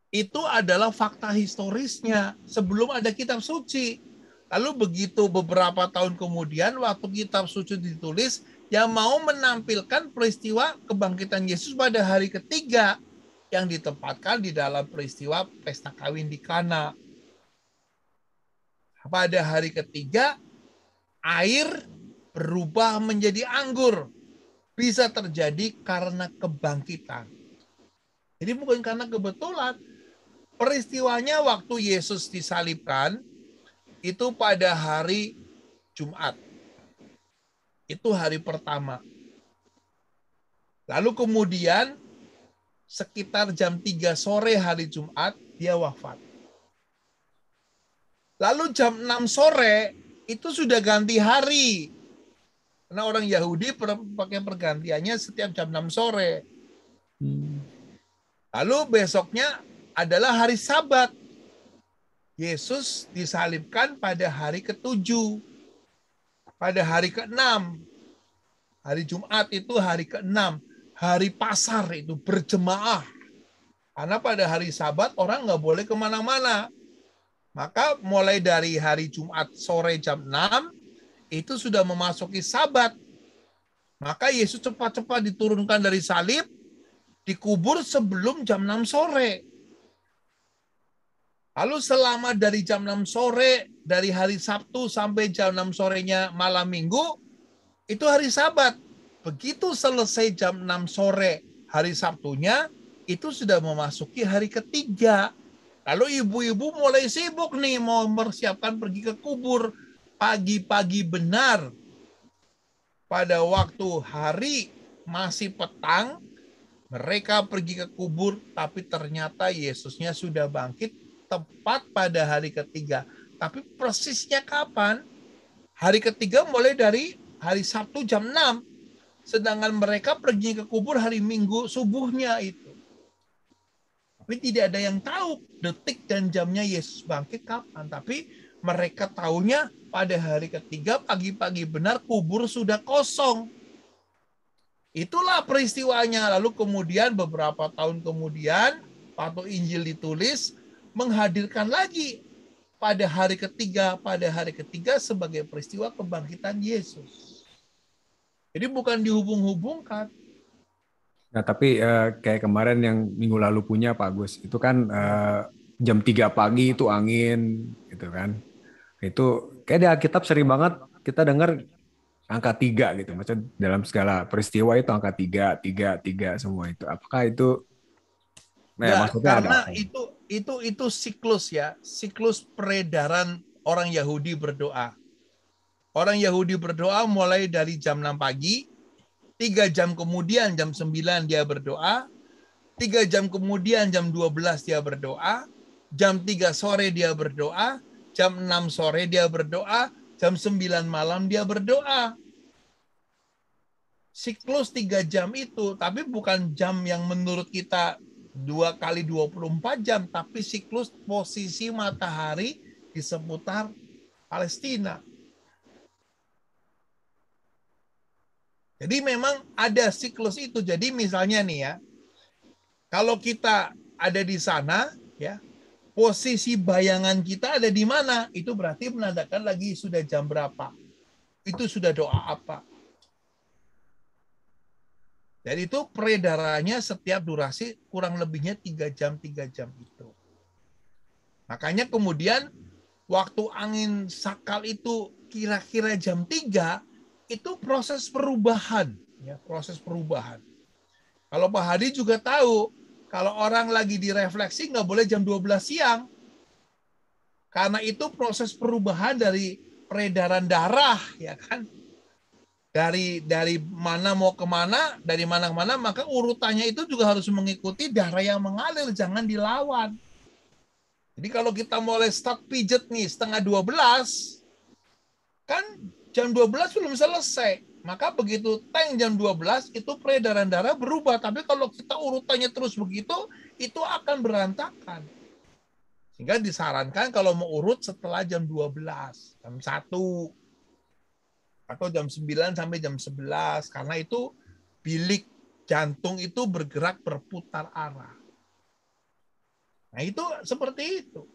Itu adalah fakta historisnya sebelum ada kitab suci. Lalu begitu beberapa tahun kemudian, waktu kitab suci ditulis, yang mau menampilkan peristiwa kebangkitan Yesus pada hari ketiga, yang ditempatkan di dalam peristiwa pesta kawin di Kana. Pada hari ketiga, air berubah menjadi anggur. Bisa terjadi karena kebangkitan. Jadi bukan karena kebetulan. Peristiwanya waktu Yesus disalibkan, itu pada hari Jumat. Itu hari pertama. Lalu kemudian, sekitar jam 3 sore hari Jumat, dia wafat. Lalu jam 6 sore itu sudah ganti hari. Karena orang Yahudi pakai pergantiannya setiap jam 6 sore. Lalu besoknya adalah hari Sabat. Yesus disalibkan pada hari ke-7. Pada hari ke-6. Hari Jumat itu hari ke-6. Hari pasar itu berjemaah. Karena pada hari Sabat orang nggak boleh kemana-mana. Maka mulai dari hari Jumat sore jam 6, itu sudah memasuki Sabat. Maka Yesus cepat-cepat diturunkan dari salib, dikubur sebelum jam 6 sore. Lalu selama dari jam 6 sore, dari hari Sabtu sampai jam 6 sorenya malam Minggu, itu hari Sabat. Begitu selesai jam 6 sore hari Sabtunya, itu sudah memasuki hari ketiga. Lalu ibu-ibu mulai sibuk nih mau mempersiapkan pergi ke kubur. Pagi-pagi benar. Pada waktu hari masih petang, mereka pergi ke kubur, tapi ternyata Yesusnya sudah bangkit tepat pada hari ketiga. Tapi persisnya kapan? Hari ketiga mulai dari hari Sabtu jam 6. Sedangkan mereka pergi ke kubur hari Minggu subuhnya itu. Tapi tidak ada yang tahu detik dan jamnya Yesus bangkit kapan. Tapi mereka tahunya pada hari ketiga pagi-pagi benar kubur sudah kosong. Itulah peristiwanya. Lalu kemudian beberapa tahun kemudian waktu Injil ditulis menghadirkan lagi pada hari ketiga sebagai peristiwa kebangkitan Yesus. Jadi bukan dihubung-hubungkan. Nah, tapi kayak kemarin yang minggu lalu punya Pak Agus, itu kan jam 3 pagi itu angin gitu kan. Itu kayak di Alkitab sering banget kita dengar angka 3 gitu. Maksudnya dalam segala peristiwa itu angka 3, 3, 3 semua itu. Apakah itu Enggak, maksudnya ada karena apa? itu siklus ya, siklus peredaran orang Yahudi berdoa. Orang Yahudi berdoa mulai dari jam 6 pagi, 3 jam kemudian jam 9 dia berdoa, 3 jam kemudian jam 12 dia berdoa, jam 3 sore dia berdoa, jam 6 sore dia berdoa, jam 9 malam dia berdoa. Siklus 3 jam itu, tapi bukan jam yang menurut kita 2 kali 24 jam, tapi siklus posisi matahari di seputar Palestina. Jadi memang ada siklus itu. Jadi misalnya nih ya, kalau kita ada di sana, ya, posisi bayangan kita ada di mana? Itu berarti menandakan lagi sudah jam berapa. Itu sudah doa apa. Dan itu peredarannya setiap durasi kurang lebihnya 3 jam itu. Makanya kemudian waktu angin sakal itu kira-kira jam 3, itu proses perubahan. Ya, proses perubahan. Kalau Pak Hadi juga tahu, kalau orang lagi direfleksi nggak boleh jam 12 siang. Karena itu proses perubahan dari peredaran darah, ya kan? Dari mana mau kemana, dari mana ke mana, maka urutannya itu juga harus mengikuti darah yang mengalir, jangan dilawan. Jadi kalau kita mulai start pijet nih setengah 12, kan jam 12 belum selesai. Maka begitu tank jam 12, itu peredaran darah berubah. Tapi kalau kita urutannya terus begitu, itu akan berantakan. Sehingga disarankan kalau mau urut setelah jam 12, jam 1, atau jam 9 sampai jam 11. Karena itu bilik jantung itu bergerak berputar arah. Nah itu seperti itu.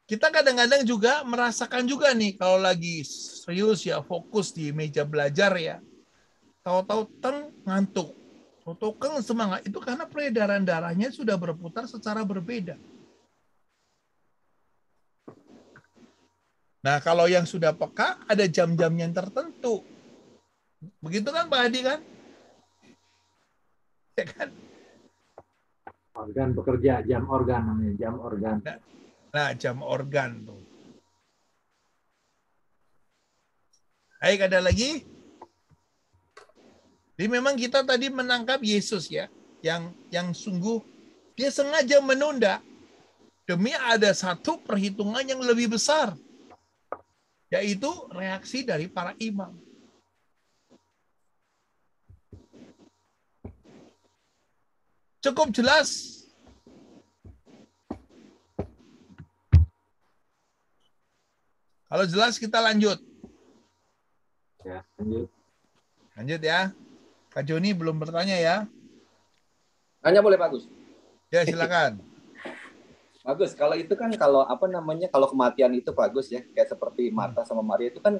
Kita kadang-kadang juga merasakan juga nih kalau lagi serius ya, fokus di meja belajar ya, tahu-tahu ngantuk, tahu-tahu semangat, itu karena peredaran darahnya sudah berputar secara berbeda. Nah kalau yang sudah peka ada jam-jam yang tertentu, begitu kan Pak Hadi kan? Ya kan? Organ bekerja, jam organ namanya, jam organ. Nah, jam organ tuh. Baik, ada lagi? Jadi memang kita tadi menangkap Yesus ya, yang sungguh dia sengaja menunda demi ada satu perhitungan yang lebih besar, yaitu reaksi dari para imam. Cukup jelas. Kalau jelas kita lanjut. Ya, lanjut. Lanjut ya. Kak Joni belum bertanya ya. Nanya boleh Pak Agus? Ya silakan. Bagus, kalau itu kan kalau apa namanya, kalau kematian itu Pak Agus ya, kayak seperti Marta sama Maria itu kan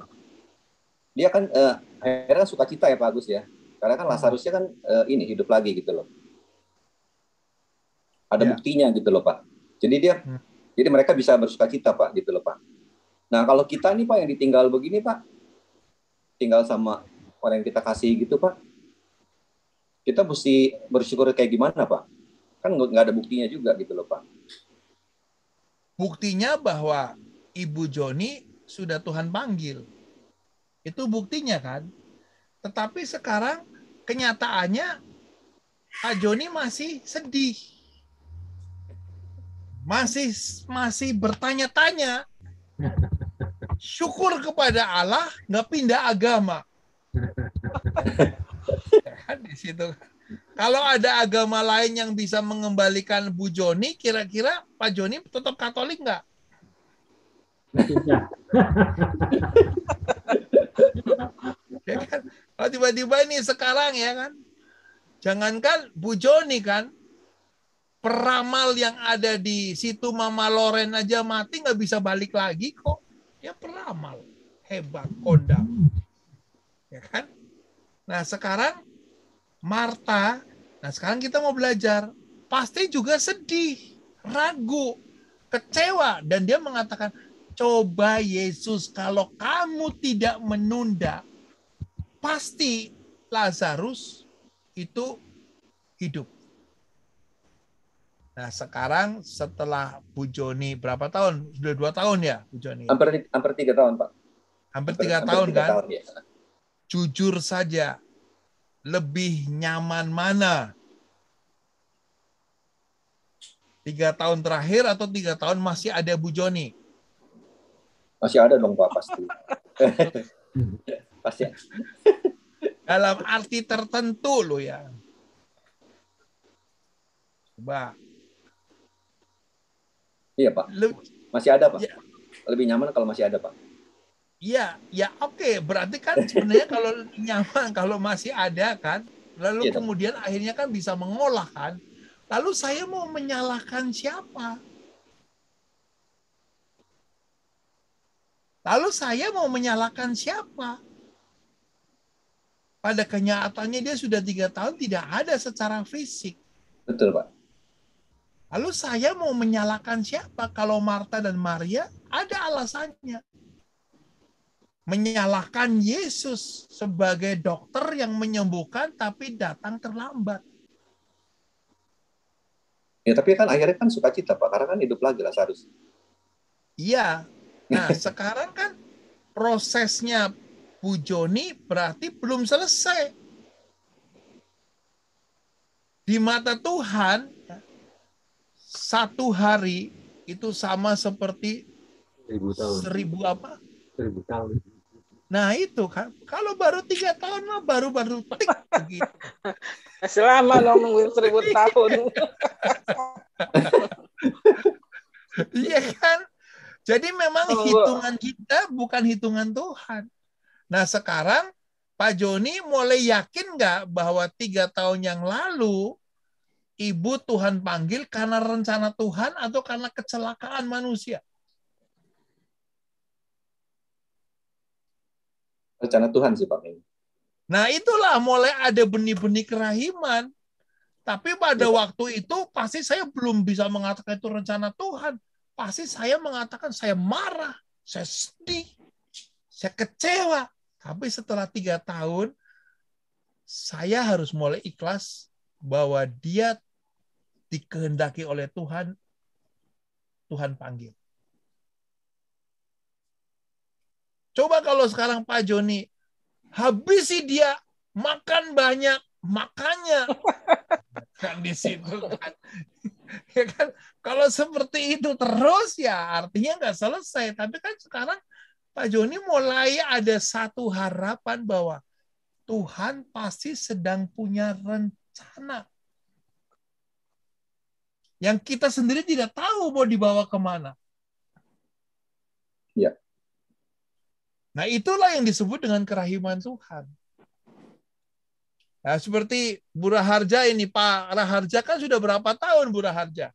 dia kan akhirnya sukacita ya Pak Agus ya. Karena kan Lazarusnya kan ini hidup lagi gitu loh. Ada buktinya gitu loh Pak. Jadi mereka bisa bersukacita Pak gitu loh Pak. Nah kalau kita nih Pak yang ditinggal begini Pak, tinggal sama orang yang kita kasih gitu Pak, kita mesti bersyukur kayak gimana Pak? Kan nggak ada buktinya juga gitu loh Pak. Buktinya bahwa Ibu Joni sudah Tuhan panggil. Itu buktinya kan. Tetapi sekarang kenyataannya Pak Joni masih sedih. Masih bertanya-tanya. Syukur kepada Allah nggak pindah agama. Kan di situ. Kalau ada agama lain yang bisa mengembalikan Bu Joni, kira-kira Pak Joni tetap Katolik nggak? Tidak. Ya kan? Kalau tiba-tiba ini sekarang ya kan, jangankan Bu Joni kan, peramal yang ada di situ Mama Loren aja mati nggak bisa balik lagi kok. Ya peramal, hebat, kondang. Ya kan? Nah, sekarang Marta, nah sekarang kita mau belajar, pasti juga sedih, ragu, kecewa, dan dia mengatakan, coba Yesus, kalau kamu tidak menunda, pasti Lazarus itu hidup. Nah, sekarang setelah Bu Joni berapa tahun? Sudah 2 tahun ya, Bu Joni? Hampir 3 tahun, Pak. Hampir 3 tahun 3 kan? tahun, ya. Jujur saja, lebih nyaman mana? 3 tahun terakhir atau 3 tahun masih ada Bu Joni? Masih ada dong, Pak, pasti. Pasti. Dalam arti tertentu loh ya. Coba. Iya, Pak. Masih ada, Pak. Ya. Lebih nyaman kalau masih ada, Pak. Iya, ya oke. Berarti kan sebenarnya kalau nyaman, kalau masih ada kan, lalu Iya, kemudian akhirnya kan bisa mengolah kan. Lalu saya mau menyalahkan siapa? Lalu saya mau menyalahkan siapa? Pada kenyataannya dia sudah 3 tahun tidak ada secara fisik. Betul, Pak. Lalu saya mau menyalahkan siapa kalau Marta dan Maria ada alasannya? Menyalahkan Yesus sebagai dokter yang menyembuhkan tapi datang terlambat. Ya, tapi kan akhirnya kan sukacita, Pak, karena kan hidup lagi Lazarus. Iya. Nah, sekarang kan prosesnya Bu Joni berarti belum selesai. Di mata Tuhan, 1 hari itu sama seperti 1000 tahun. 1000 apa? 1000 tahun. Nah itu kan, kalau baru 3 tahun mah baru tik begitu. Selama dong nungguin 1000 tahun. Iya kan? Jadi memang hitungan kita bukan hitungan Tuhan. Nah sekarang Pak Joni mulai yakin nggak bahwa 3 tahun yang lalu ibu Tuhan panggil karena rencana Tuhan atau karena kecelakaan manusia? Rencana Tuhan sih, Pak. Nah itulah mulai ada benih-benih kerahiman. Tapi pada waktu itu pasti saya belum bisa mengatakan itu rencana Tuhan. Pasti saya mengatakan saya marah, saya sedih, saya kecewa. Tapi setelah 3 tahun, saya harus mulai ikhlas bahwa dia dikehendaki oleh Tuhan, Tuhan panggil. Coba kalau sekarang Pak Joni, habisi dia, makan banyak, makanya. Kan di situ kan. Ya kan? Kalau seperti itu terus ya artinya nggak selesai. Tapi kan sekarang Pak Joni mulai ada satu harapan bahwa Tuhan pasti sedang punya rencana. Yang kita sendiri tidak tahu mau dibawa kemana. Ya. Nah itulah yang disebut dengan kerahiman Tuhan. Nah, seperti Bu Raharja ini, Pak Raharja kan sudah berapa tahun Bu Raharja?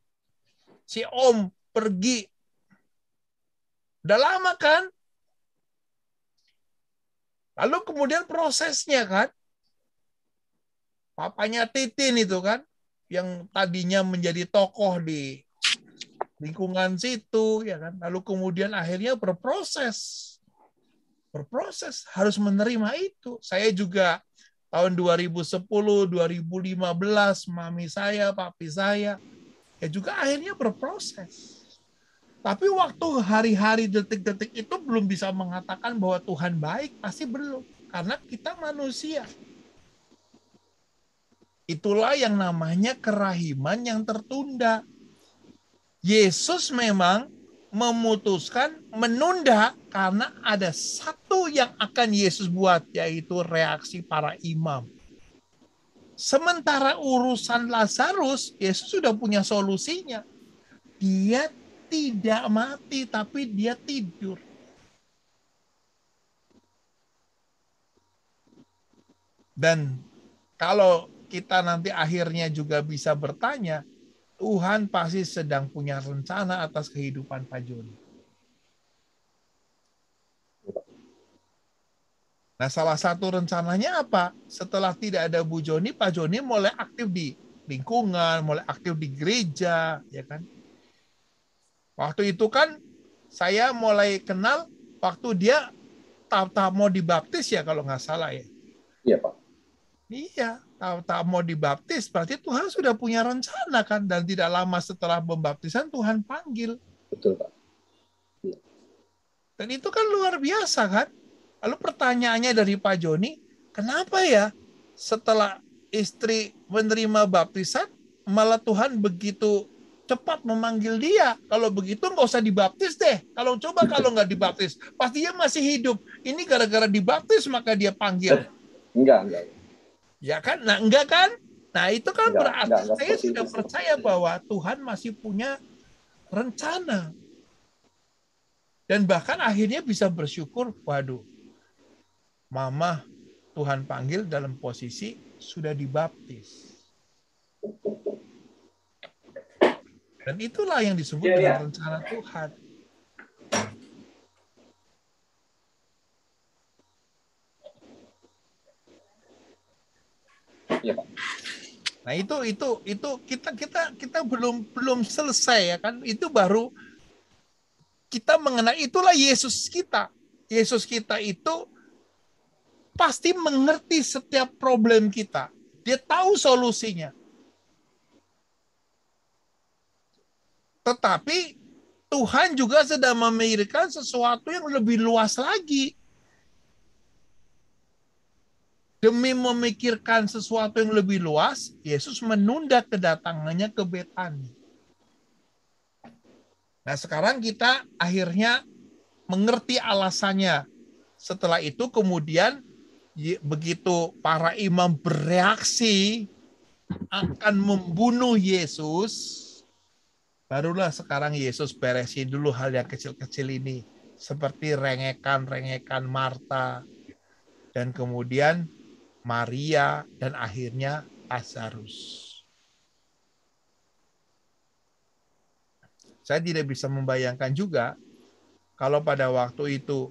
Si Om pergi. Udah lama kan? Lalu kemudian prosesnya kan? Papanya Titin itu kan, yang tadinya menjadi tokoh di lingkungan situ, ya kan? Lalu kemudian akhirnya berproses, harus menerima itu. Saya juga tahun 2010, 2015, mami saya, papi saya, ya juga akhirnya berproses. Tapi waktu hari-hari, detik-detik itu belum bisa mengatakan bahwa Tuhan baik, pasti belum. Karena kita manusia. Itulah yang namanya kerahiman yang tertunda. Yesus memang memutuskan menunda karena ada satu yang akan Yesus buat, yaitu reaksi para imam. Sementara urusan Lazarus, Yesus sudah punya solusinya. Dia tidak mati, tapi dia tidur. Dan kalau kita nanti akhirnya juga bisa bertanya, Tuhan pasti sedang punya rencana atas kehidupan Pak Joni. Nah, salah satu rencananya apa? Setelah tidak ada Bu Joni, Pak Joni mulai aktif di lingkungan, mulai aktif di gereja, ya kan? Waktu itu kan saya mulai kenal waktu dia tahap mau dibaptis ya kalau nggak salah ya. Iya, Pak. Iya, tahap mau dibaptis berarti Tuhan sudah punya rencana kan, dan tidak lama setelah pembaptisan Tuhan panggil. Betul, Pak. Dan itu kan luar biasa kan? Lalu pertanyaannya dari Pak Joni, kenapa ya setelah istri menerima baptisan, malah Tuhan begitu cepat memanggil dia? Kalau begitu nggak usah dibaptis deh. Kalau nggak dibaptis, pasti dia masih hidup. Ini gara-gara dibaptis maka dia panggil. Enggak. Ya kan? Nah, enggak kan? Nah, itu kan berarti saya seperti sudah itu. percaya bahwa Tuhan masih punya rencana. Dan bahkan akhirnya bisa bersyukur, waduh, Mama Tuhan panggil dalam posisi sudah dibaptis. Dan itulah yang disebut dengan rencana Tuhan. Iya, Pak. Nah, itu kita belum selesai ya kan? Itu baru kita mengenai, itulah Yesus kita. Yesus kita itu pasti mengerti setiap problem kita. Dia tahu solusinya. Tetapi Tuhan juga sedang memikirkan sesuatu yang lebih luas lagi. Demi memikirkan sesuatu yang lebih luas, Yesus menunda kedatangannya ke Betani. Nah, sekarang kita akhirnya mengerti alasannya. Setelah itu kemudian begitu para imam bereaksi akan membunuh Yesus, barulah sekarang Yesus beresin dulu hal yang kecil-kecil ini. Seperti rengekan Marta, dan kemudian Maria, dan akhirnya Lazarus. Saya tidak bisa membayangkan juga kalau pada waktu itu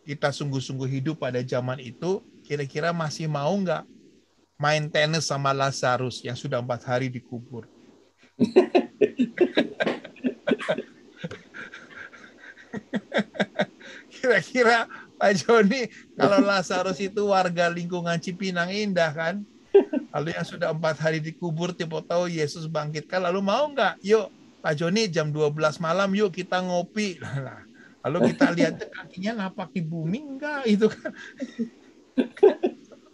kita sungguh-sungguh hidup pada zaman itu, kira-kira masih mau nggak main tenis sama Lazarus yang sudah 4 hari dikubur. Kira-kira Pak Joni, kalau Lazarus itu warga lingkungan Cipinang Indah kan, lalu yang sudah 4 hari dikubur, tiba-tiba Yesus bangkitkan, lalu mau nggak? Yuk Pak Joni, jam 12 malam yuk kita ngopi. Nah, lalu kita lihat kakinya napak di bumi, enggak, itu kan.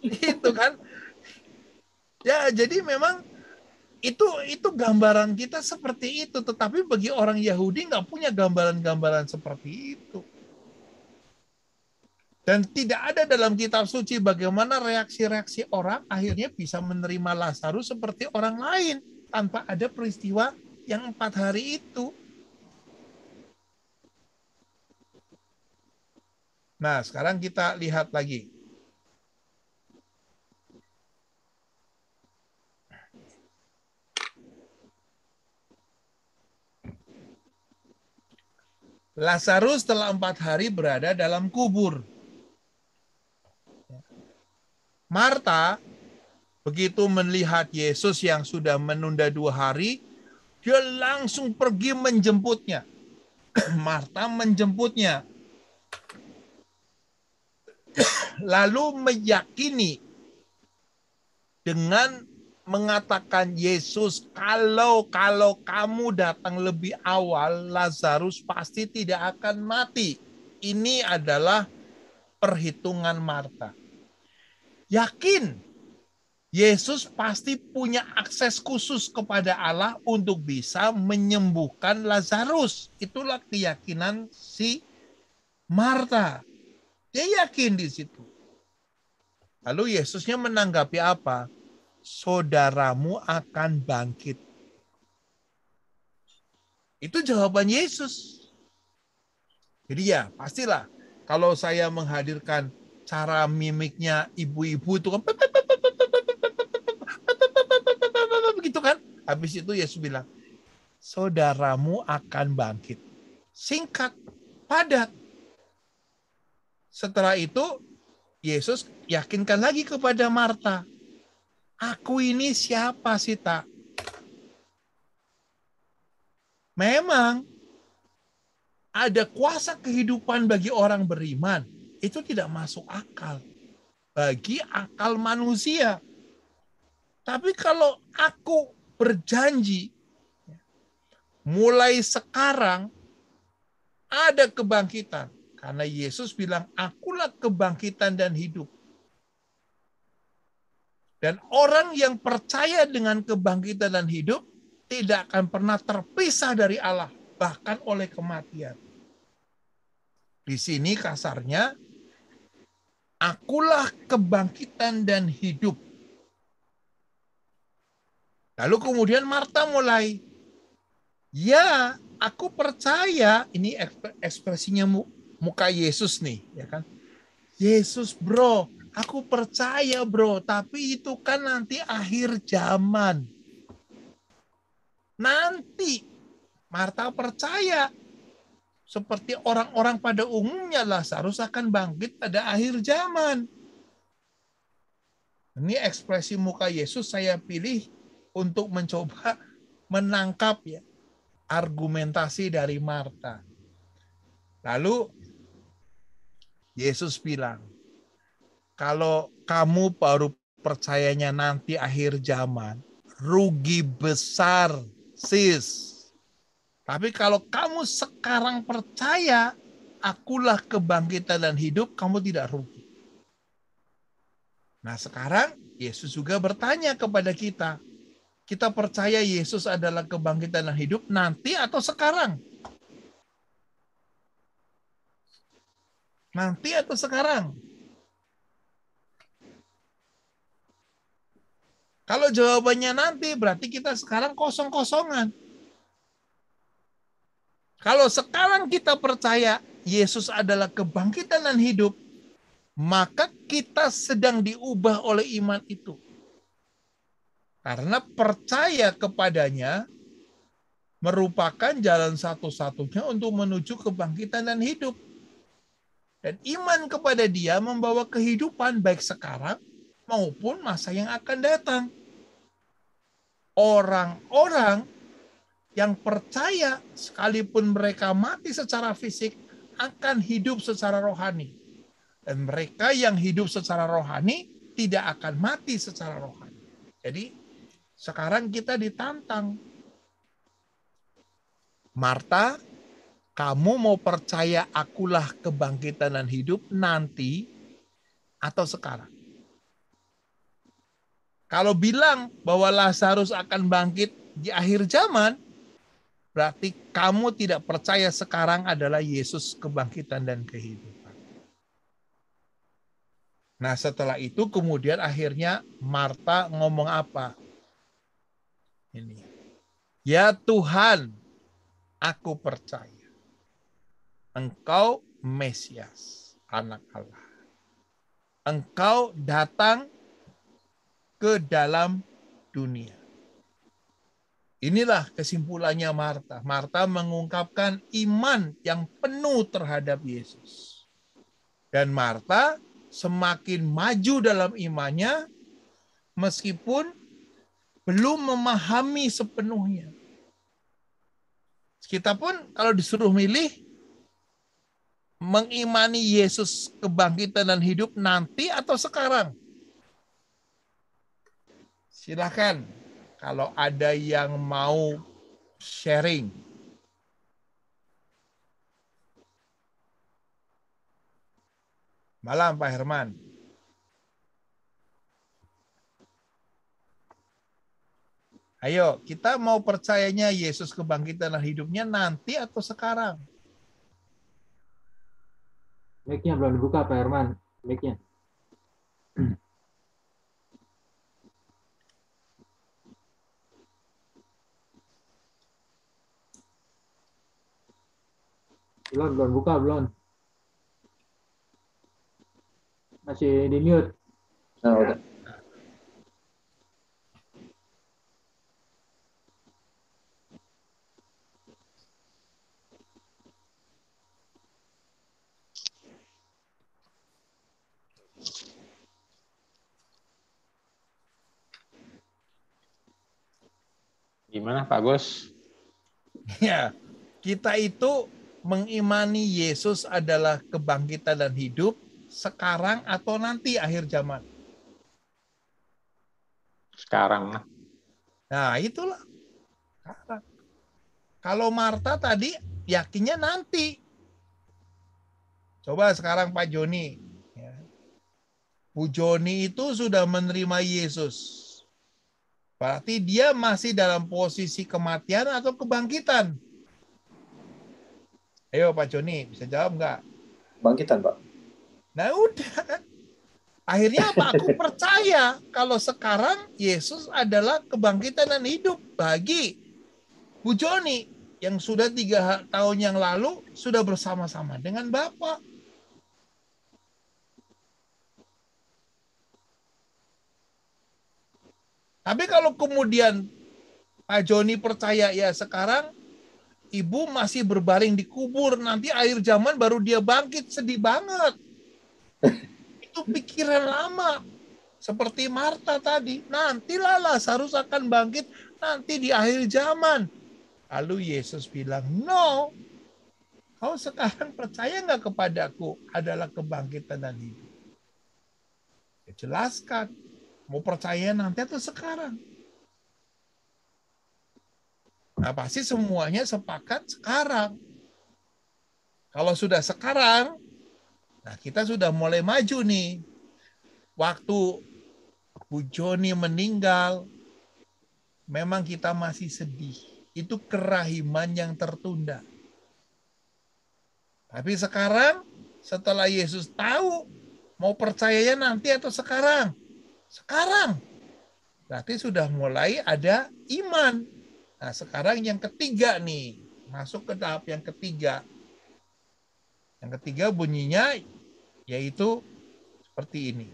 Itu kan. Ya, jadi memang itu gambaran kita seperti itu, tetapi bagi orang Yahudi nggak punya gambaran-gambaran seperti itu. Dan tidak ada dalam kitab suci bagaimana reaksi-reaksi orang akhirnya bisa menerima Lazarus seperti orang lain tanpa ada peristiwa yang 4 hari itu. Nah, sekarang kita lihat lagi. Lazarus setelah 4 hari berada dalam kubur. Marta begitu melihat Yesus yang sudah menunda 2 hari, dia langsung pergi menjemputnya. Marta menjemputnya. Lalu meyakini dengan mengatakan, Yesus, kalau kamu datang lebih awal, Lazarus pasti tidak akan mati. Ini adalah perhitungan Marta. Yakin Yesus pasti punya akses khusus kepada Allah untuk bisa menyembuhkan Lazarus. Itulah keyakinan si Marta. Dia yakin di situ. Lalu Yesusnya menanggapi apa? Saudaramu akan bangkit. Itu jawaban Yesus. Jadi ya, pastilah kalau saya menghadirkan cara mimiknya ibu-ibu itu kan begitu kan. Habis itu Yesus bilang, saudaramu akan bangkit. Singkat, padat. Setelah itu Yesus yakinkan lagi kepada Marta, aku ini siapa sih, tak? Memang ada kuasa kehidupan bagi orang beriman. Itu tidak masuk akal. Bagi akal manusia. Tapi kalau aku berjanji, mulai sekarang ada kebangkitan. Karena Yesus bilang, akulah kebangkitan dan hidup. Dan orang yang percaya dengan kebangkitan dan hidup tidak akan pernah terpisah dari Allah, bahkan oleh kematian. Di sini kasarnya, akulah kebangkitan dan hidup. Lalu kemudian Marta mulai, ya aku percaya, ini ekspresinya muka Yesus nih, ya kan? Yesus bro, aku percaya bro, tapi itu kan nanti akhir zaman. Nanti Marta percaya seperti orang-orang pada umumnya Lazarus akan bangkit pada akhir zaman. Ini ekspresi muka Yesus saya pilih untuk mencoba menangkap ya argumentasi dari Marta. Lalu Yesus bilang, kalau kamu baru percayanya nanti akhir zaman, rugi besar, sis. Tapi kalau kamu sekarang percaya, akulah kebangkitan dan hidup, kamu tidak rugi. Nah sekarang Yesus juga bertanya kepada kita, kita percaya Yesus adalah kebangkitan dan hidup nanti atau sekarang? Nanti atau sekarang? Kalau jawabannya nanti, berarti kita sekarang kosong-kosongan. Kalau sekarang kita percaya Yesus adalah kebangkitan dan hidup, maka kita sedang diubah oleh iman itu. Karena percaya kepadanya merupakan jalan satu-satunya untuk menuju kebangkitan dan hidup. Dan iman kepada dia membawa kehidupan baik sekarang maupun masa yang akan datang. Orang-orang yang percaya sekalipun mereka mati secara fisik akan hidup secara rohani. Dan mereka yang hidup secara rohani tidak akan mati secara rohani. Jadi sekarang kita ditantang. Marta, kamu mau percaya akulah kebangkitan dan hidup nanti atau sekarang? Kalau bilang bahwa Lazarus akan bangkit di akhir zaman, berarti kamu tidak percaya sekarang adalah Yesus kebangkitan dan kehidupan. Nah setelah itu kemudian akhirnya Marta ngomong apa? Ini. Ya Tuhan, aku percaya. Engkau Mesias, anak Allah. Engkau datang ke dalam dunia. Inilah kesimpulannya Marta. Marta mengungkapkan iman yang penuh terhadap Yesus. Dan Marta semakin maju dalam imannya meskipun belum memahami sepenuhnya. Kita pun kalau disuruh milih mengimani Yesus kebangkitan dan hidup nanti atau sekarang? Silakan kalau ada yang mau sharing. Malam Pak Herman. Ayo, kita mau percayanya Yesus kebangkitan dan hidupnya nanti atau sekarang? Mic-nya belum dibuka Pak Herman. Mic-nya. Belum buka, belum. Masih di mute. Nah, udah. Gimana Pak Gus? Ya, kita itu mengimani Yesus adalah kebangkitan dan hidup sekarang atau nanti akhir zaman. Sekarang. Nah, itulah. Sekarang. Kalau Marta tadi yakinnya nanti. Coba sekarang Pak Joni. Ya. Bu Joni itu sudah menerima Yesus. Berarti dia masih dalam posisi kematian atau kebangkitan? Ayo Pak Joni, bisa jawab nggak? Bangkitan, Pak. Nah udah kan. Akhirnya apa? Aku percaya kalau sekarang Yesus adalah kebangkitan dan hidup bagi Bu Joni yang sudah 3 tahun yang lalu sudah bersama-sama dengan Bapa. Tapi kalau kemudian Pak Joni percaya ya sekarang ibu masih berbaring di kubur, nanti akhir zaman baru dia bangkit, sedih banget. Itu pikiran lama. Seperti Marta tadi, nantilah Lazarus akan bangkit nanti di akhir zaman. Lalu Yesus bilang, no, kau sekarang percaya nggak kepadaku adalah kebangkitan dan hidup? Ya, jelaskan, mau percaya nanti atau sekarang? Nah, pasti semuanya sepakat sekarang. Kalau sudah sekarang, nah kita sudah mulai maju nih. Waktu Bu Joni meninggal, memang kita masih sedih. Itu kerahiman yang tertunda. Tapi sekarang, setelah Yesus tahu, mau percayanya nanti atau sekarang? Sekarang. Berarti sudah mulai ada iman. Nah, sekarang yang ketiga nih. Masuk ke tahap yang ketiga. Yang ketiga bunyinya yaitu seperti ini.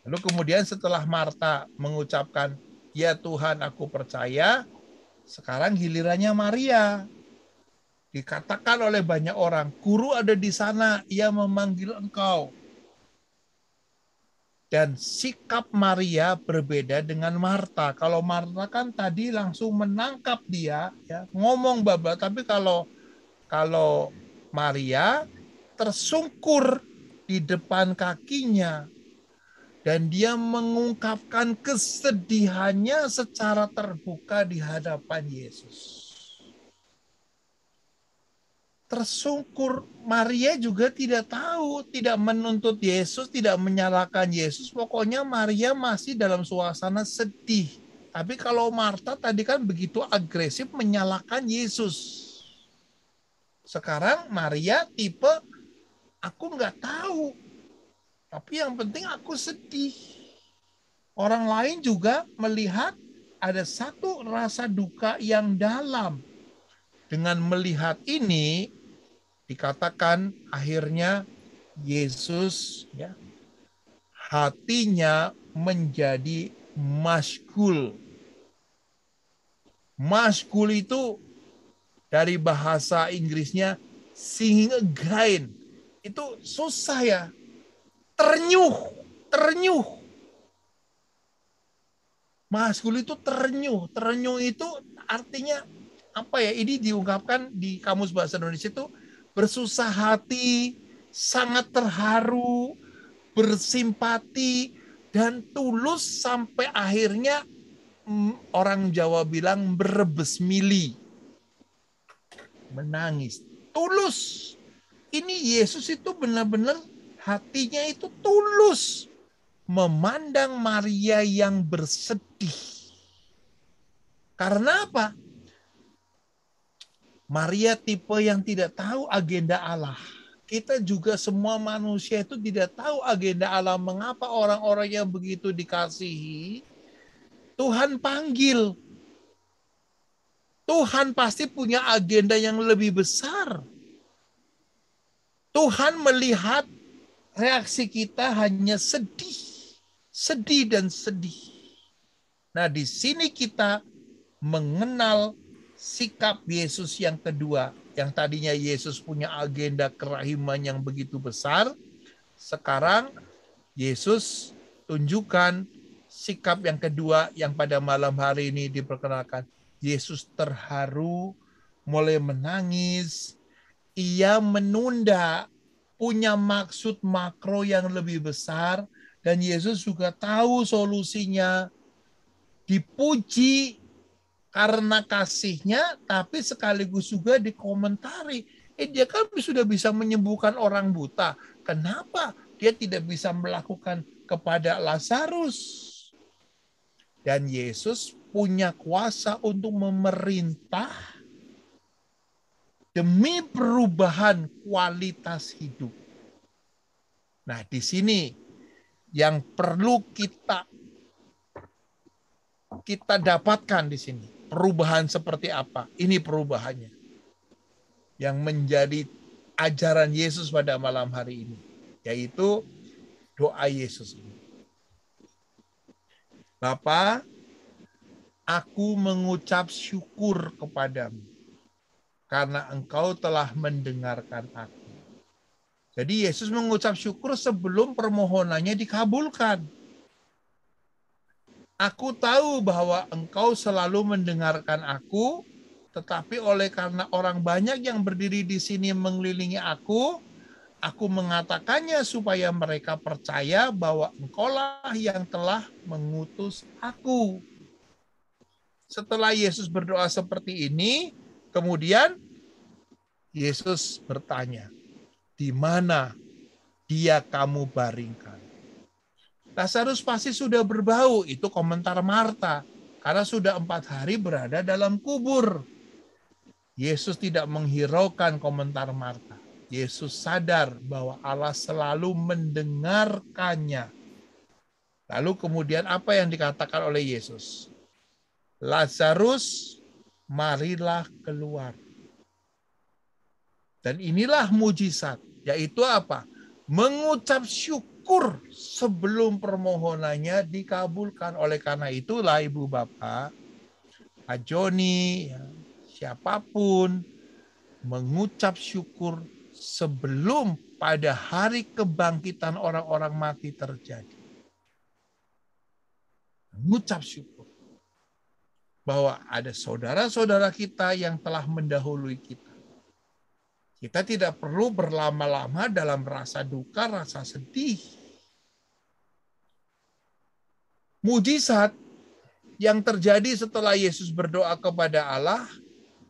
Lalu kemudian setelah Marta mengucapkan, ya Tuhan aku percaya, sekarang gilirannya Maria. Dikatakan oleh banyak orang, guru ada di sana, ia memanggil engkau. Dan sikap Maria berbeda dengan Marta. Kalau Marta kan tadi langsung menangkap dia, ya, ngomong babla. Tapi kalau Maria tersungkur di depan kakinya, dan dia mengungkapkan kesedihannya secara terbuka di hadapan Yesus. Tersungkur, Maria juga tidak tahu, tidak menuntut Yesus, tidak menyalahkan Yesus. Pokoknya Maria masih dalam suasana sedih. Tapi kalau Marta tadi kan begitu agresif menyalahkan Yesus. Sekarang Maria tipe, aku nggak tahu. Tapi yang penting aku sedih. Orang lain juga melihat ada satu rasa duka yang dalam. Dengan melihat ini, dikatakan akhirnya Yesus ya, hatinya menjadi masyghul. Masyghul itu dari bahasa Inggrisnya singing again. Itu susah ya. Ternyuh. Masyghul itu ternyuh. Ternyuh itu artinya apa ya? Ini diungkapkan di Kamus Bahasa Indonesia itu bersusah hati, sangat terharu, bersimpati, dan tulus sampai akhirnya orang Jawa bilang berebes mili. Menangis. Tulus. Ini Yesus itu benar-benar hatinya itu tulus. Memandang Maria yang bersedih. Karena apa? Maria tipe yang tidak tahu agenda Allah. Kita juga semua manusia itu tidak tahu agenda Allah. Mengapa orang-orang yang begitu dikasihi, Tuhan panggil. Tuhan pasti punya agenda yang lebih besar. Tuhan melihat reaksi kita hanya sedih. Sedih dan sedih. Nah, di sini kita mengenal sikap Yesus yang kedua, yang tadinya Yesus punya agenda kerahiman yang begitu besar, sekarang Yesus tunjukkan sikap yang kedua yang pada malam hari ini diperkenalkan. Yesus terharu, mulai menangis, ia menunda, punya maksud makro yang lebih besar, dan Yesus juga tahu solusinya. Dipuji karena kasihnya, tapi sekaligus juga dikomentari. Dia kan sudah bisa menyembuhkan orang buta. Kenapa dia tidak bisa melakukan kepada Lazarus? Dan Yesus punya kuasa untuk memerintah demi perubahan kualitas hidup. Nah, di sini yang perlu kita dapatkan di sini. Perubahan seperti apa? Ini perubahannya. Yang menjadi ajaran Yesus pada malam hari ini. Yaitu doa Yesus ini. Bapa, aku mengucap syukur kepadamu karena Engkau telah mendengarkan aku. Jadi Yesus mengucap syukur sebelum permohonannya dikabulkan. Aku tahu bahwa Engkau selalu mendengarkan aku, tetapi oleh karena orang banyak yang berdiri di sini mengelilingi aku mengatakannya supaya mereka percaya bahwa Engkaulah yang telah mengutus aku. Setelah Yesus berdoa seperti ini, kemudian Yesus bertanya, di mana dia kamu baringkan? Lazarus pasti sudah berbau, itu komentar Marta, karena sudah 4 hari berada dalam kubur. Yesus tidak menghiraukan komentar Marta. Yesus sadar bahwa Allah selalu mendengarkannya. Lalu kemudian apa yang dikatakan oleh Yesus? Lazarus, marilah keluar. Dan inilah mujizat, yaitu apa? Mengucap syukur sebelum permohonannya dikabulkan. Oleh karena itulah Ibu Bapak, Pak Joni, siapapun, mengucap syukur sebelum pada hari kebangkitan orang-orang mati terjadi. Mengucap syukur bahwa ada saudara-saudara kita yang telah mendahului kita. Kita tidak perlu berlama-lama dalam rasa duka, rasa sedih. Mujizat yang terjadi setelah Yesus berdoa kepada Allah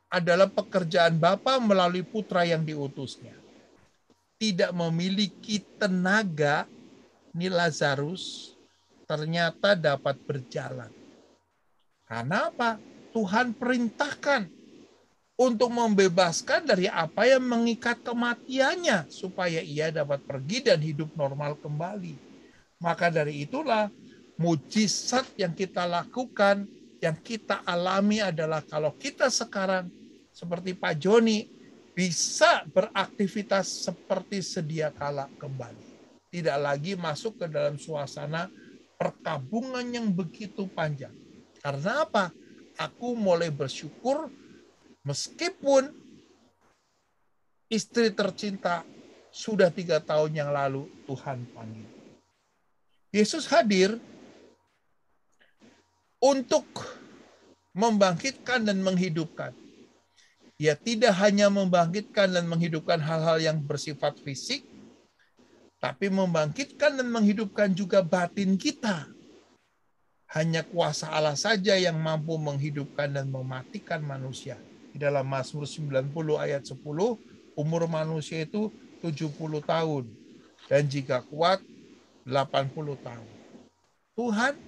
adalah pekerjaan Bapa melalui Putra yang diutusnya. Tidak memiliki tenaga, ni Lazarus ternyata dapat berjalan. Karena apa? Tuhan perintahkan untuk membebaskan dari apa yang mengikat kematiannya, supaya ia dapat pergi dan hidup normal kembali. Maka dari itulah mujizat yang kita lakukan, yang kita alami adalah kalau kita sekarang seperti Pak Joni bisa beraktivitas seperti sedia kala kembali. Tidak lagi masuk ke dalam suasana perkabungan yang begitu panjang. Karena apa? Aku mulai bersyukur meskipun istri tercinta sudah 3 tahun yang lalu Tuhan panggil. Yesus hadir untuk membangkitkan dan menghidupkan. Ia tidak hanya membangkitkan dan menghidupkan hal-hal yang bersifat fisik, tapi membangkitkan dan menghidupkan juga batin kita. Hanya kuasa Allah saja yang mampu menghidupkan dan mematikan manusia. Di dalam Mazmur 90 ayat 10, umur manusia itu 70 tahun. Dan jika kuat, 80 tahun. Tuhan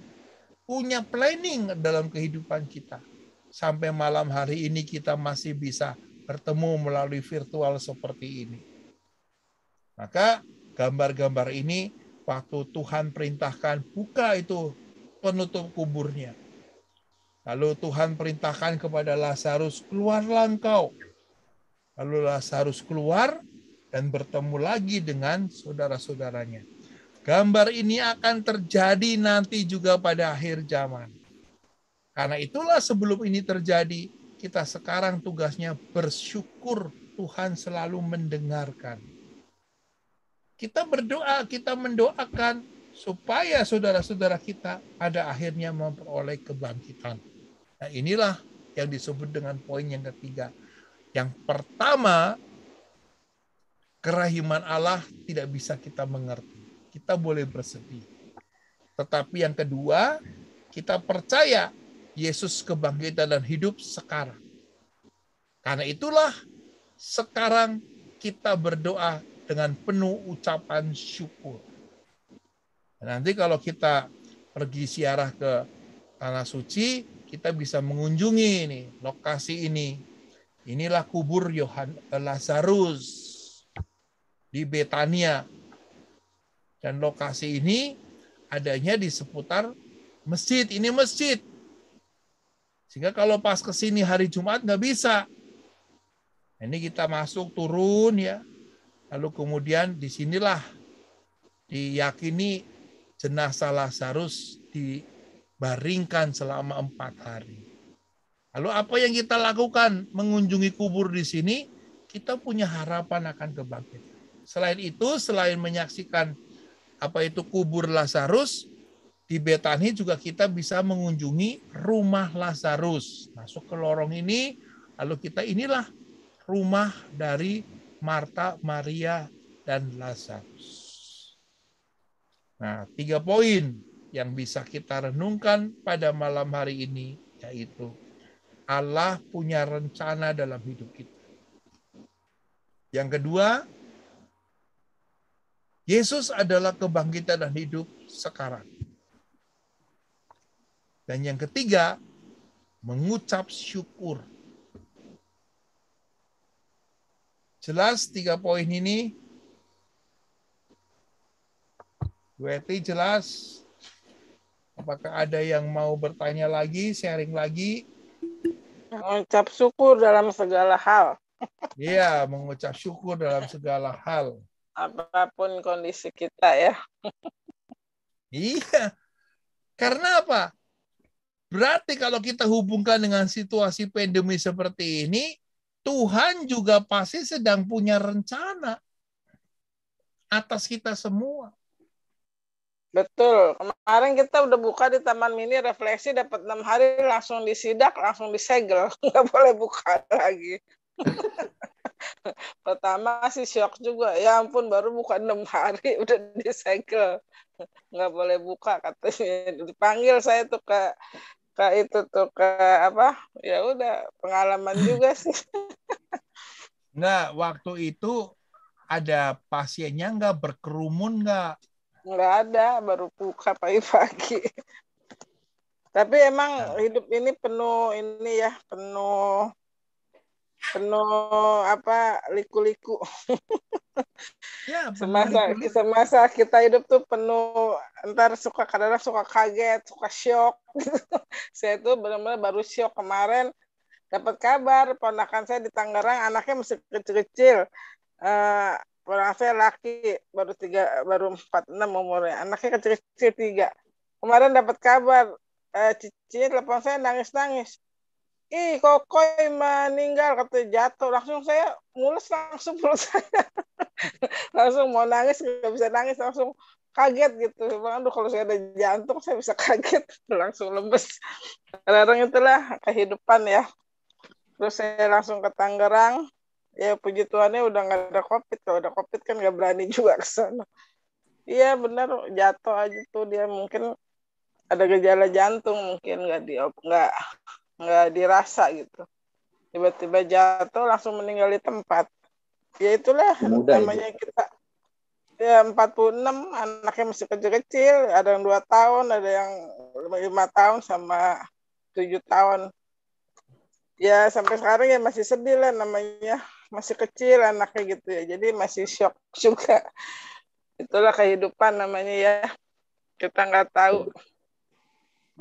punya planning dalam kehidupan kita. Sampai malam hari ini kita masih bisa bertemu melalui virtual seperti ini. Maka gambar-gambar ini waktu Tuhan perintahkan buka itu penutup kuburnya. Lalu Tuhan perintahkan kepada Lazarus, keluarlah engkau. Lalu Lazarus keluar dan bertemu lagi dengan saudara-saudaranya. Gambar ini akan terjadi nanti juga pada akhir zaman. Karena itulah sebelum ini terjadi, kita sekarang tugasnya bersyukur Tuhan selalu mendengarkan. Kita berdoa, kita mendoakan supaya saudara-saudara kita pada akhirnya memperoleh kebangkitan. Nah, inilah yang disebut dengan poin yang ketiga. Yang pertama, kerahiman Allah tidak bisa kita mengerti. Kita boleh bersedih. Tetapi yang kedua, kita percaya Yesus kebangkitan dan hidup sekarang. Karena itulah sekarang kita berdoa dengan penuh ucapan syukur. Nanti kalau kita pergi ziarah ke Tanah Suci, kita bisa mengunjungi ini, lokasi ini. Inilah kubur Lazarus di Betania. Dan lokasi ini adanya di seputar masjid. Ini masjid. Sehingga kalau pas ke sini hari Jumat nggak bisa. Ini kita masuk, turun ya. Lalu kemudian disinilah diyakini jenazah Lazarus dibaringkan selama 4 hari. Lalu apa yang kita lakukan? Mengunjungi kubur di sini, kita punya harapan akan kebangkitan. Selain itu, selain menyaksikan apa itu kubur Lazarus, di Betani juga kita bisa mengunjungi rumah Lazarus. Masuk ke lorong ini, lalu kita inilah rumah dari Marta, Maria, dan Lazarus. Nah, 3 poin yang bisa kita renungkan pada malam hari ini, yaitu Allah punya rencana dalam hidup kita. Yang kedua, Yesus adalah kebangkitan dan hidup sekarang. Dan yang ketiga, mengucap syukur. Jelas 3 poin ini? Bu Eti jelas? Apakah ada yang mau bertanya lagi, sharing lagi? Mengucap syukur dalam segala hal. Iya, mengucap syukur dalam segala hal. Apapun kondisi kita ya. Iya. Karena apa? Berarti kalau kita hubungkan dengan situasi pandemi seperti ini, Tuhan juga pasti sedang punya rencana atas kita semua. Betul. Kemarin kita udah buka di Taman Mini, refleksi dapat 6 hari, langsung disidak, langsung disegel. Nggak boleh buka lagi. Pertama sih shock juga. Ya ampun, baru buka 6 hari udah disegel. Nggak boleh buka katanya. Dipanggil saya tuh ke itu tuh ke apa? Ya udah, pengalaman juga sih. Nggak, waktu itu ada pasiennya nggak, berkerumun nggak? Nggak ada, baru buka pagi-pagi. Tapi emang hidup ini penuh ini ya, penuh apa, liku-liku. Ya, penuh liku-liku. Semasa kita hidup tuh penuh, entar kadang-kadang suka kaget, suka syok. Saya tuh benar-benar baru syok kemarin dapat kabar ponakan saya di Tangerang, anaknya masih kecil-kecil. Ponakan saya laki, baru 46 umurnya, anaknya kecil-kecil 3. Kemarin dapat kabar, cicinya telepon saya nangis-nangis. Ih, Kokoy meninggal, katanya jatuh. Langsung saya mulus, langsung perut saya. Langsung mau nangis, nggak bisa nangis, langsung kaget gitu. Aduh, kalau saya ada jantung, saya bisa kaget. Langsung lemes. Kadang-kadang itulah kehidupan ya. Terus saya langsung ke Tangerang. Ya, puji Tuhannya udah nggak ada COVID. Kalau ada COVID kan nggak berani juga ke sana. Iya, benar. Jatuh aja tuh. Dia mungkin ada gejala jantung. Mungkin nggak dirasa gitu. Tiba-tiba jatuh langsung meninggal di tempat. Ya itulah namanya kita. Ya 46, anaknya masih kecil-kecil, ada yang 2 tahun, ada yang 5 tahun sama 7 tahun. Ya sampai sekarang ya masih sedih lah, namanya masih kecil anaknya gitu ya. Jadi masih shock juga. Itulah kehidupan namanya ya. Kita nggak tahu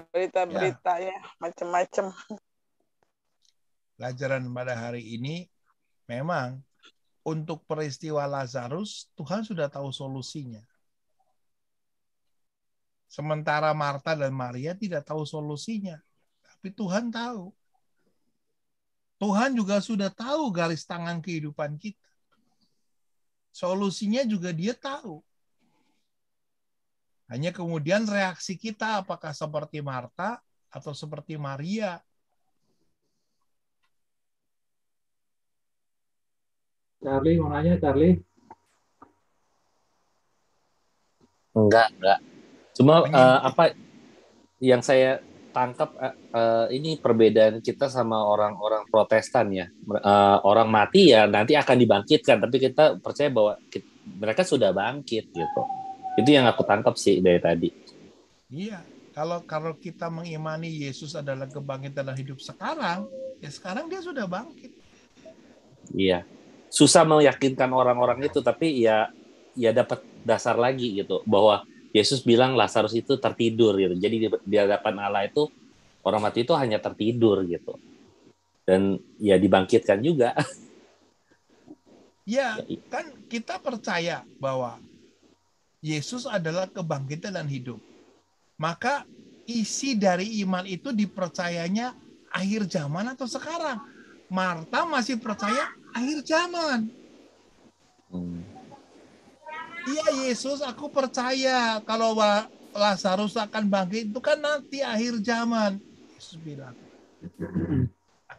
berita-beritanya macam-macam. Pelajaran pada hari ini memang untuk peristiwa Lazarus Tuhan sudah tahu solusinya. Sementara Marta dan Maria tidak tahu solusinya, tapi Tuhan tahu. Tuhan juga sudah tahu garis tangan kehidupan kita. Solusinya juga Dia tahu. Hanya kemudian reaksi kita apakah seperti Marta atau seperti Maria. Charlie mau nanya, Charlie? Enggak. Cuma apa yang saya tangkap ini perbedaan kita sama orang-orang Protestan ya. Orang mati ya nanti akan dibangkitkan, tapi kita percaya bahwa mereka sudah bangkit gitu. Itu yang aku tangkap sih dari tadi. Iya, kalau kita mengimani Yesus adalah kebangkitan dan hidup sekarang, ya sekarang Dia sudah bangkit. Iya. Susah meyakinkan orang-orang itu, tapi ya dapat dasar lagi gitu bahwa Yesus bilang Lazarus itu tertidur gitu. Jadi di hadapan Allah itu orang mati itu hanya tertidur gitu. Dan ya dibangkitkan juga. Ya, kan kita percaya bahwa Yesus adalah kebangkitan dan hidup. Maka isi dari iman itu dipercayanya akhir zaman atau sekarang. Marta masih percaya akhir zaman. Iya Yesus, aku percaya kalau Lazarus akan bangkit itu kan nanti akhir zaman. Yesus bilang,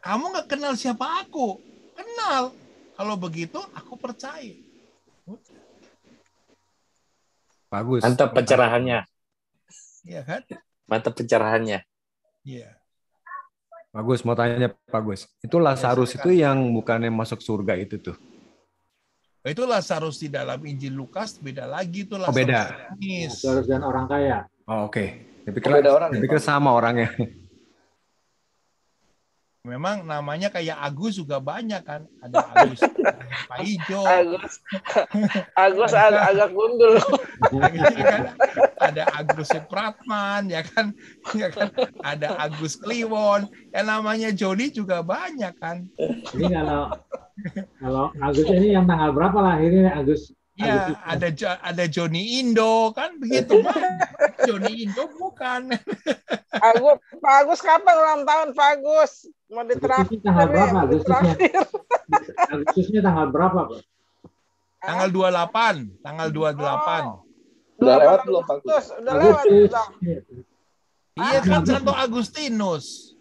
kamu nggak kenal siapa aku? Kenal. Kalau begitu aku percaya. Bagus. Mantap pencerahannya. Iya kan? Mantap pencerahannya. Iya. Bagus, mau tanya Pak Gus. Itu Lazarus itu yang bukannya masuk surga itu tuh. Itu Lazarus di dalam Injil Lukas beda lagi tuh Lazarus. Beda. Lazarus dan orang kaya. Oh, oke. Beda orang ya, Dipikir Pak? sama orangnya. Memang namanya kayak Agus juga banyak kan. Ada Agus Pak Ijo. Agus agak gundul. Kan? Ada Agus Supratman, ya kan? Ada Agus Kliwon. Yang namanya Joni juga banyak kan. Ini kalau Agus ini yang tanggal berapa lahirnya Agus? Ya, ada Joni Indo kan begitu. Joni Indo bukan. Pak Agus kapan ulang tahun Pak Agus? Mau Agustusnya tanggal berapa? Agustusnya tanggal berapa, Pak? Tanggal 28, tanggal 28. Udah lewat belum Pak Gus? Udah lewat. Agustus. Iya kan Santo Agustinus.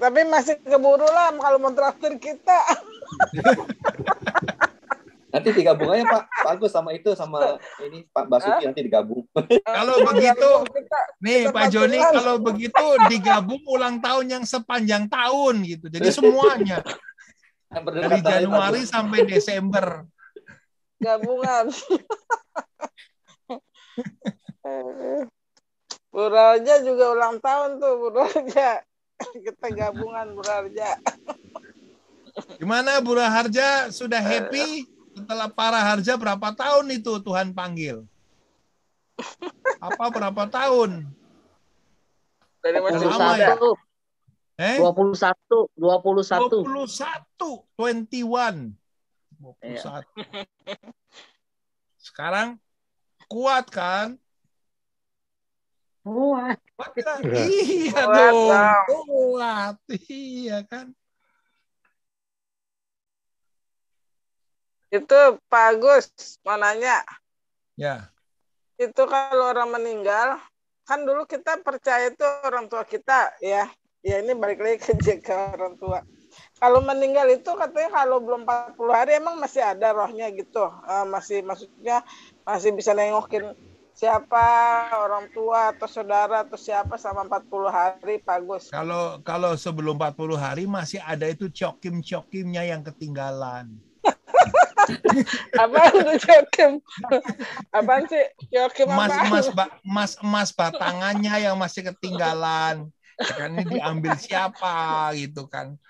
Tapi masih keburu lah kalau mau traktir kita. Nanti digabung aja Pak Agus sama ini Pak Basuki nanti digabung. Kalau begitu, nih Pak Joni, kalau begitu digabung ulang tahun yang sepanjang tahun gitu. Jadi semuanya dari Januari sampai Desember. Gabungan. Bu Raja juga ulang tahun tuh Bu Raja. Kita gabungan Bu Raja. Gimana Bu Raharja, sudah happy? Setelah para harja berapa tahun itu Tuhan panggil? Apa berapa tahun? Dari masih 21. muda. 21. 21. Sekarang kuat kan? Kuat. Kan? Iya dong. Kuat. Iya kan? Itu Pak Agus mau nanya. Ya. Itu kalau orang meninggal, kan dulu kita percaya itu orang tua kita ya. Ya ini balik lagi ke orang tua. Kalau meninggal itu katanya kalau belum 40 hari emang masih ada rohnya gitu. Maksudnya masih bisa nengokin siapa orang tua atau saudara atau siapa sama 40 hari Pak Agus. Kalau sebelum 40 hari masih ada itu cokim-cokimnya yang ketinggalan. Apaan tuh Jokim? Apaan sih Jokim? Emas batangannya yang masih ketinggalan. Kan ini diambil siapa gitu kan?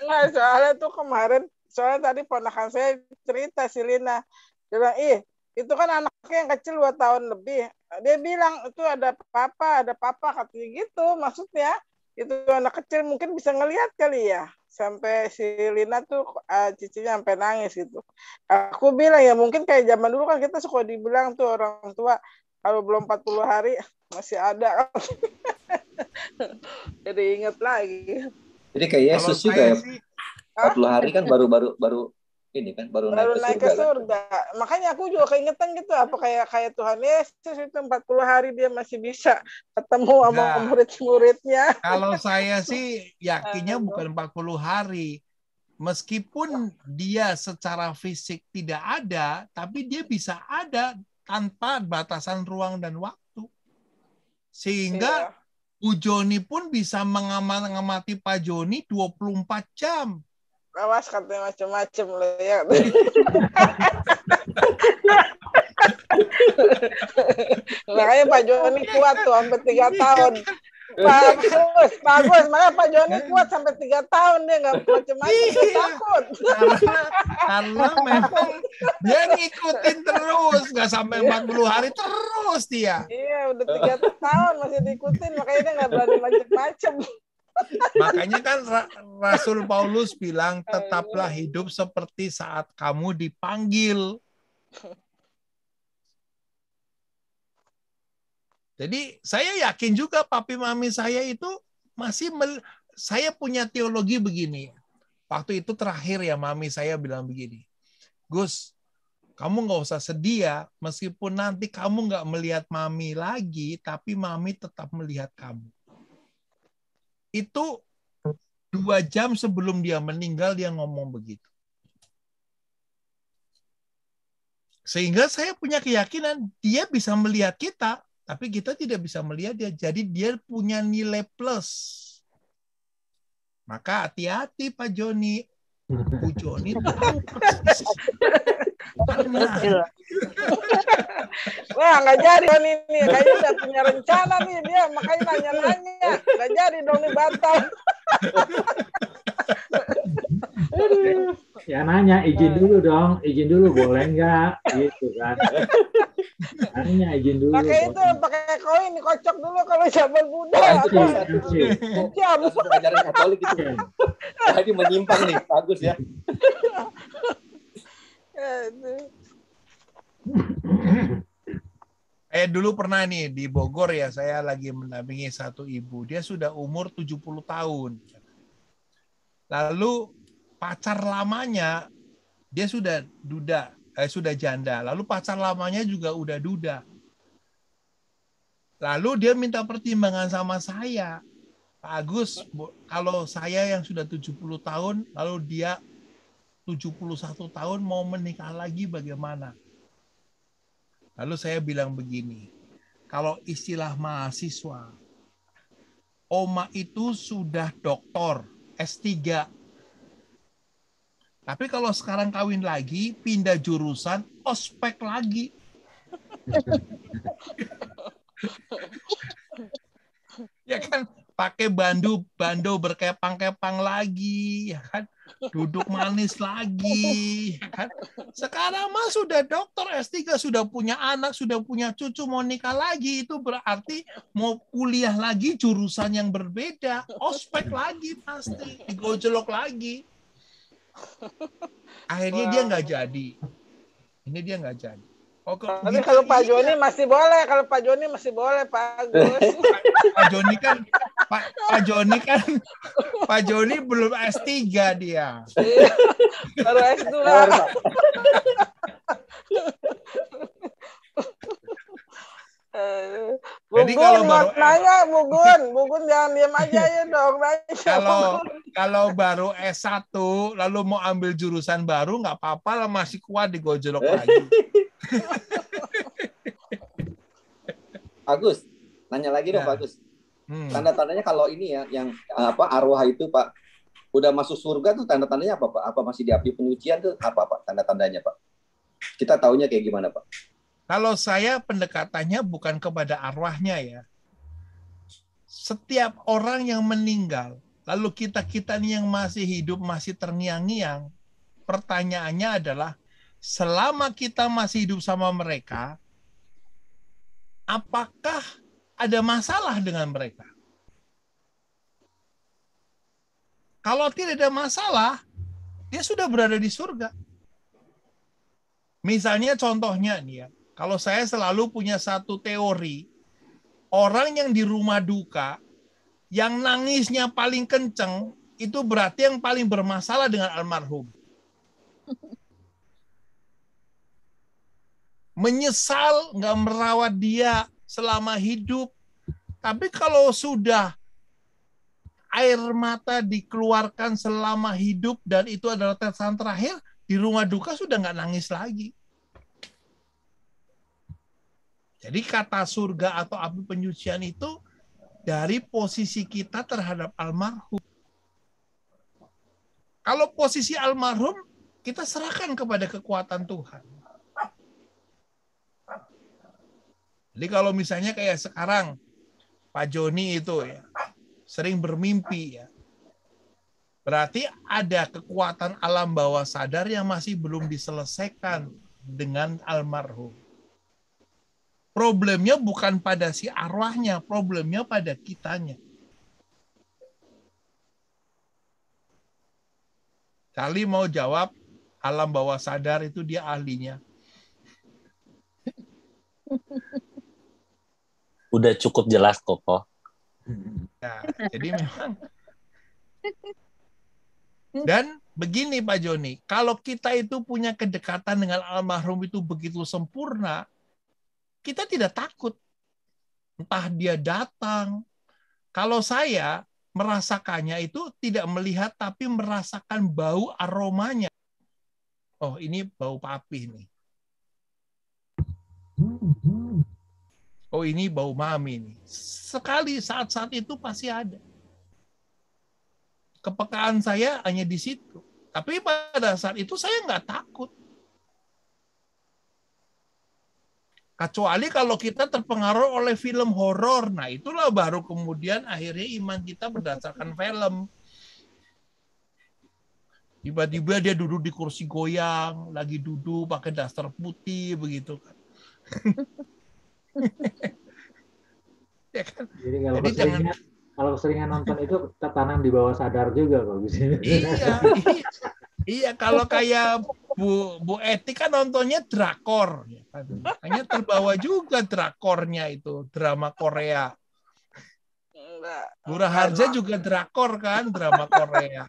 Nah, soalnya tuh kemarin, soalnya tadi ponakan saya cerita si Lina, dia bilang, itu kan anaknya yang kecil 2 tahun lebih. Dia bilang itu ada papa katanya gitu. Maksudnya itu anak kecil mungkin bisa ngelihat kali ya. Sampai si Lina tuh cicinya sampai nangis gitu. Aku bilang ya mungkin kayak zaman dulu kan kita suka dibilang tuh orang tua kalau belum 40 hari masih ada. Jadi inget lagi. Jadi kayak Kalau Yesus juga saya ya, sih 40 hari kan baru ini kan baru baru naik naik ke ke surga kan. surga. Makanya aku juga keingetan gitu, apa kayak Tuhan Yesus itu 40 hari dia masih bisa ketemu sama enggak. murid-muridnya. Kalau saya sih yakinnya Aduh. bukan 40 hari. Meskipun dia secara fisik tidak ada, tapi dia bisa ada tanpa batasan ruang dan waktu. Sehingga Iya. Bu Joni pun bisa mengamati Pak Joni 24 jam. Awas katanya macam-macam loh ya. Makanya Pak Joni kuat tuh sampai 3 tahun. Bagus. Makanya Pak Joni kuat sampai 3 tahun, dia nggak macam-macam, dia takut. Karena memang dia ngikutin terus, nggak sampai 40 hari terus dia. Iya, udah 3 tahun masih diikutin, makanya dia nggak berani macam-macam. Makanya kan Rasul Paulus bilang, tetaplah hidup seperti saat kamu dipanggil. Jadi saya yakin juga papi mami saya itu masih saya punya teologi begini. Waktu itu terakhir ya mami saya bilang begini, Gus, kamu nggak usah sedih ya, meskipun nanti kamu nggak melihat mami lagi, tapi mami tetap melihat kamu. Itu 2 jam sebelum dia meninggal dia ngomong begitu. Sehingga saya punya keyakinan dia bisa melihat kita, tapi kita tidak bisa melihat dia. Jadi dia punya nilai plus. Maka hati-hati Pak Joni. Bu Joni tahu persis. Wah, nggak jadi dong ini. Kayaknya udah punya rencana nih dia, makanya nanya-nanya. Nggak jadi dong nih, batal. Ya nanya, izin dulu boleh nggak? Gitu kan. Nanya izin dulu. Pakai itu, pakai koin, kocok dulu kalau zaman Buddha. Kasus ajaran Katolik itu. Jadi menyimpang nih, bagus ya. Dulu pernah nih di Bogor ya, saya lagi mendampingi satu ibu. Dia sudah umur 70 tahun. Lalu pacar lamanya dia sudah sudah janda. Lalu pacar lamanya juga udah duda. Lalu dia minta pertimbangan sama saya. Pak Agus, kalau saya yang sudah 70 tahun, lalu dia 71 tahun mau menikah lagi bagaimana? Lalu saya bilang begini, kalau istilah mahasiswa, Oma itu sudah doktor, S3. Tapi kalau sekarang kawin lagi, pindah jurusan, ospek lagi. Ya kan, pakai bando berkepang-kepang lagi, ya kan, duduk manis lagi, ya kan. Sekarang mah sudah dokter S3, sudah punya anak, sudah punya cucu, mau nikah lagi, itu berarti mau kuliah lagi jurusan yang berbeda, ospek lagi pasti, digojolok lagi. Akhirnya dia nggak jadi. Ini dia nggak jadi. Tapi kalau Pak Joni masih boleh, Pak Agus. Pak Joni belum S3 dia. Baru S2. Jadi kalau baru nanya, Bugun jangan diam aja ya dong. Kalau baru S1 lalu mau ambil jurusan baru nggak apa-apa lah, masih kuat digojolok lagi. Agus, nanya lagi dong Pak Agus. Tanda-tandanya kalau ini ya yang arwah itu Pak udah masuk surga tuh tanda-tandanya apa Pak? Apa masih diabdi penyucian tuh apa Pak? Tanda-tandanya Pak? Kita taunya kayak gimana Pak? Kalau saya pendekatannya bukan kepada arwahnya ya. Setiap orang yang meninggal, lalu kita nih yang masih hidup, masih terngiang-ngiang, pertanyaannya adalah, selama kita masih hidup sama mereka, apakah ada masalah dengan mereka? Kalau tidak ada masalah, dia sudah berada di surga. Misalnya contohnya nih ya, kalau saya selalu punya satu teori, orang yang di rumah duka, yang nangisnya paling kenceng, itu berarti yang paling bermasalah dengan almarhum. Menyesal nggak merawat dia selama hidup. Tapi kalau sudah air mata dikeluarkan selama hidup dan itu adalah tetesan terakhir, di rumah duka sudah nggak nangis lagi. Jadi kata surga atau api penyucian itu dari posisi kita terhadap almarhum. Kalau posisi almarhum, kita serahkan kepada kekuatan Tuhan. Jadi kalau misalnya kayak sekarang, Pak Joni itu ya, sering bermimpi ya. Berarti ada kekuatan alam bawah sadar yang masih belum diselesaikan dengan almarhum. Problemnya bukan pada si arwahnya, problemnya pada kitanya. Kali mau jawab, alam bawah sadar itu dia ahlinya. Udah cukup jelas kok. Nah, jadi memang. Dan begini Pak Joni, kalau kita itu punya kedekatan dengan almarhum itu begitu sempurna, kita tidak takut. Entah dia datang. Kalau saya merasakannya itu tidak melihat tapi merasakan bau aromanya. Oh, ini bau papi nih. Oh, ini bau mami nih. Sekali saat-saat itu pasti ada. Kepekaan saya hanya di situ. Tapi pada saat itu saya nggak takut. Kecuali kalau kita terpengaruh oleh film horor. Nah, itulah baru kemudian akhirnya iman kita berdasarkan film. Tiba-tiba dia duduk di kursi goyang, lagi duduk pakai daster putih begitu kan. Ya kan? Jadi kalau keseringan nonton itu tertanam di bawah sadar juga kok. Iya, kalau kayak Bu Eti kan nontonnya drakor, ya kan? Hanya terbawa juga drakornya itu, drama Korea. Bu Raharja juga drakor kan, drama Korea.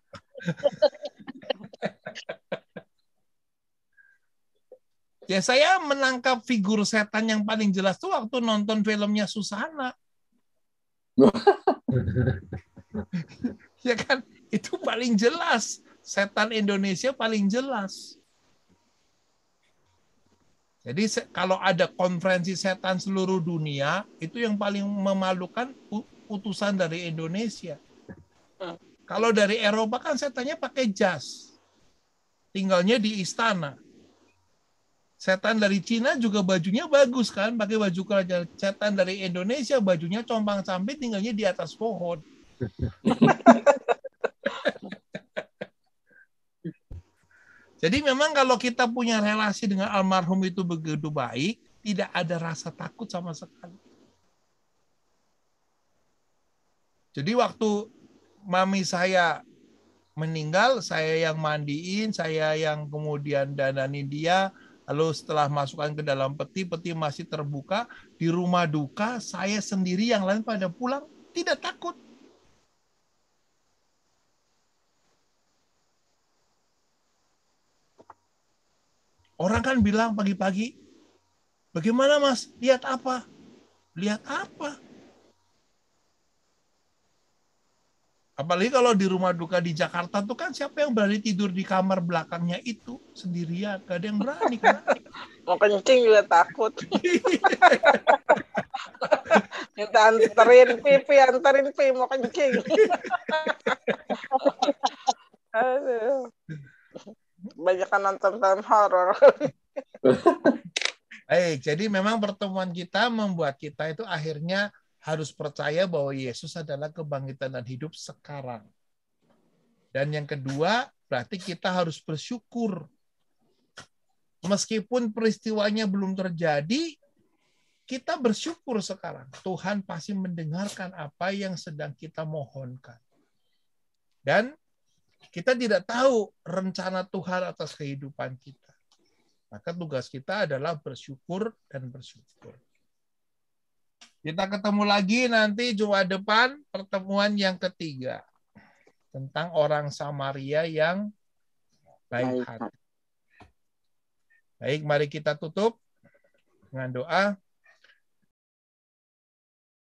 Ya saya menangkap figur setan yang paling jelas tuh waktu nonton filmnya Susana. Ya kan, itu paling jelas. Setan Indonesia paling jelas. Jadi kalau ada konferensi setan seluruh dunia, itu yang paling memalukan utusan dari Indonesia. Kalau dari Eropa kan setannya pakai jas. Tinggalnya di istana. Setan dari Cina juga bajunya bagus kan, pakai baju kerajaan. Setan dari Indonesia bajunya compang-camping, tinggalnya di atas pohon. Jadi memang kalau kita punya relasi dengan almarhum itu begitu baik, tidak ada rasa takut sama sekali. Jadi waktu mami saya meninggal, saya yang mandiin, saya yang kemudian dandanin dia, lalu setelah masukkan ke dalam peti, peti masih terbuka, di rumah duka, saya sendiri yang lain pada pulang, tidak takut. Orang kan bilang pagi-pagi, bagaimana Mas? Lihat apa? Lihat apa? Apalagi kalau di rumah duka di Jakarta tuh kan siapa yang berani tidur di kamar belakangnya itu sendirian? Gak ada yang berani kan? Mau kencing juga takut. Minta anterin Pi, mau kencing. Aduh. Banyakan nonton film horor. Baik, jadi memang pertemuan kita membuat kita itu akhirnya harus percaya bahwa Yesus adalah kebangkitan dan hidup sekarang. Dan yang kedua, berarti kita harus bersyukur. Meskipun peristiwanya belum terjadi, kita bersyukur sekarang. Tuhan pasti mendengarkan apa yang sedang kita mohonkan. Dan kita tidak tahu rencana Tuhan atas kehidupan kita. Maka tugas kita adalah bersyukur dan bersyukur. Kita ketemu lagi nanti Jumat depan, pertemuan yang ketiga. tentang orang Samaria yang baik Baik hati. Baik, mari kita tutup dengan doa.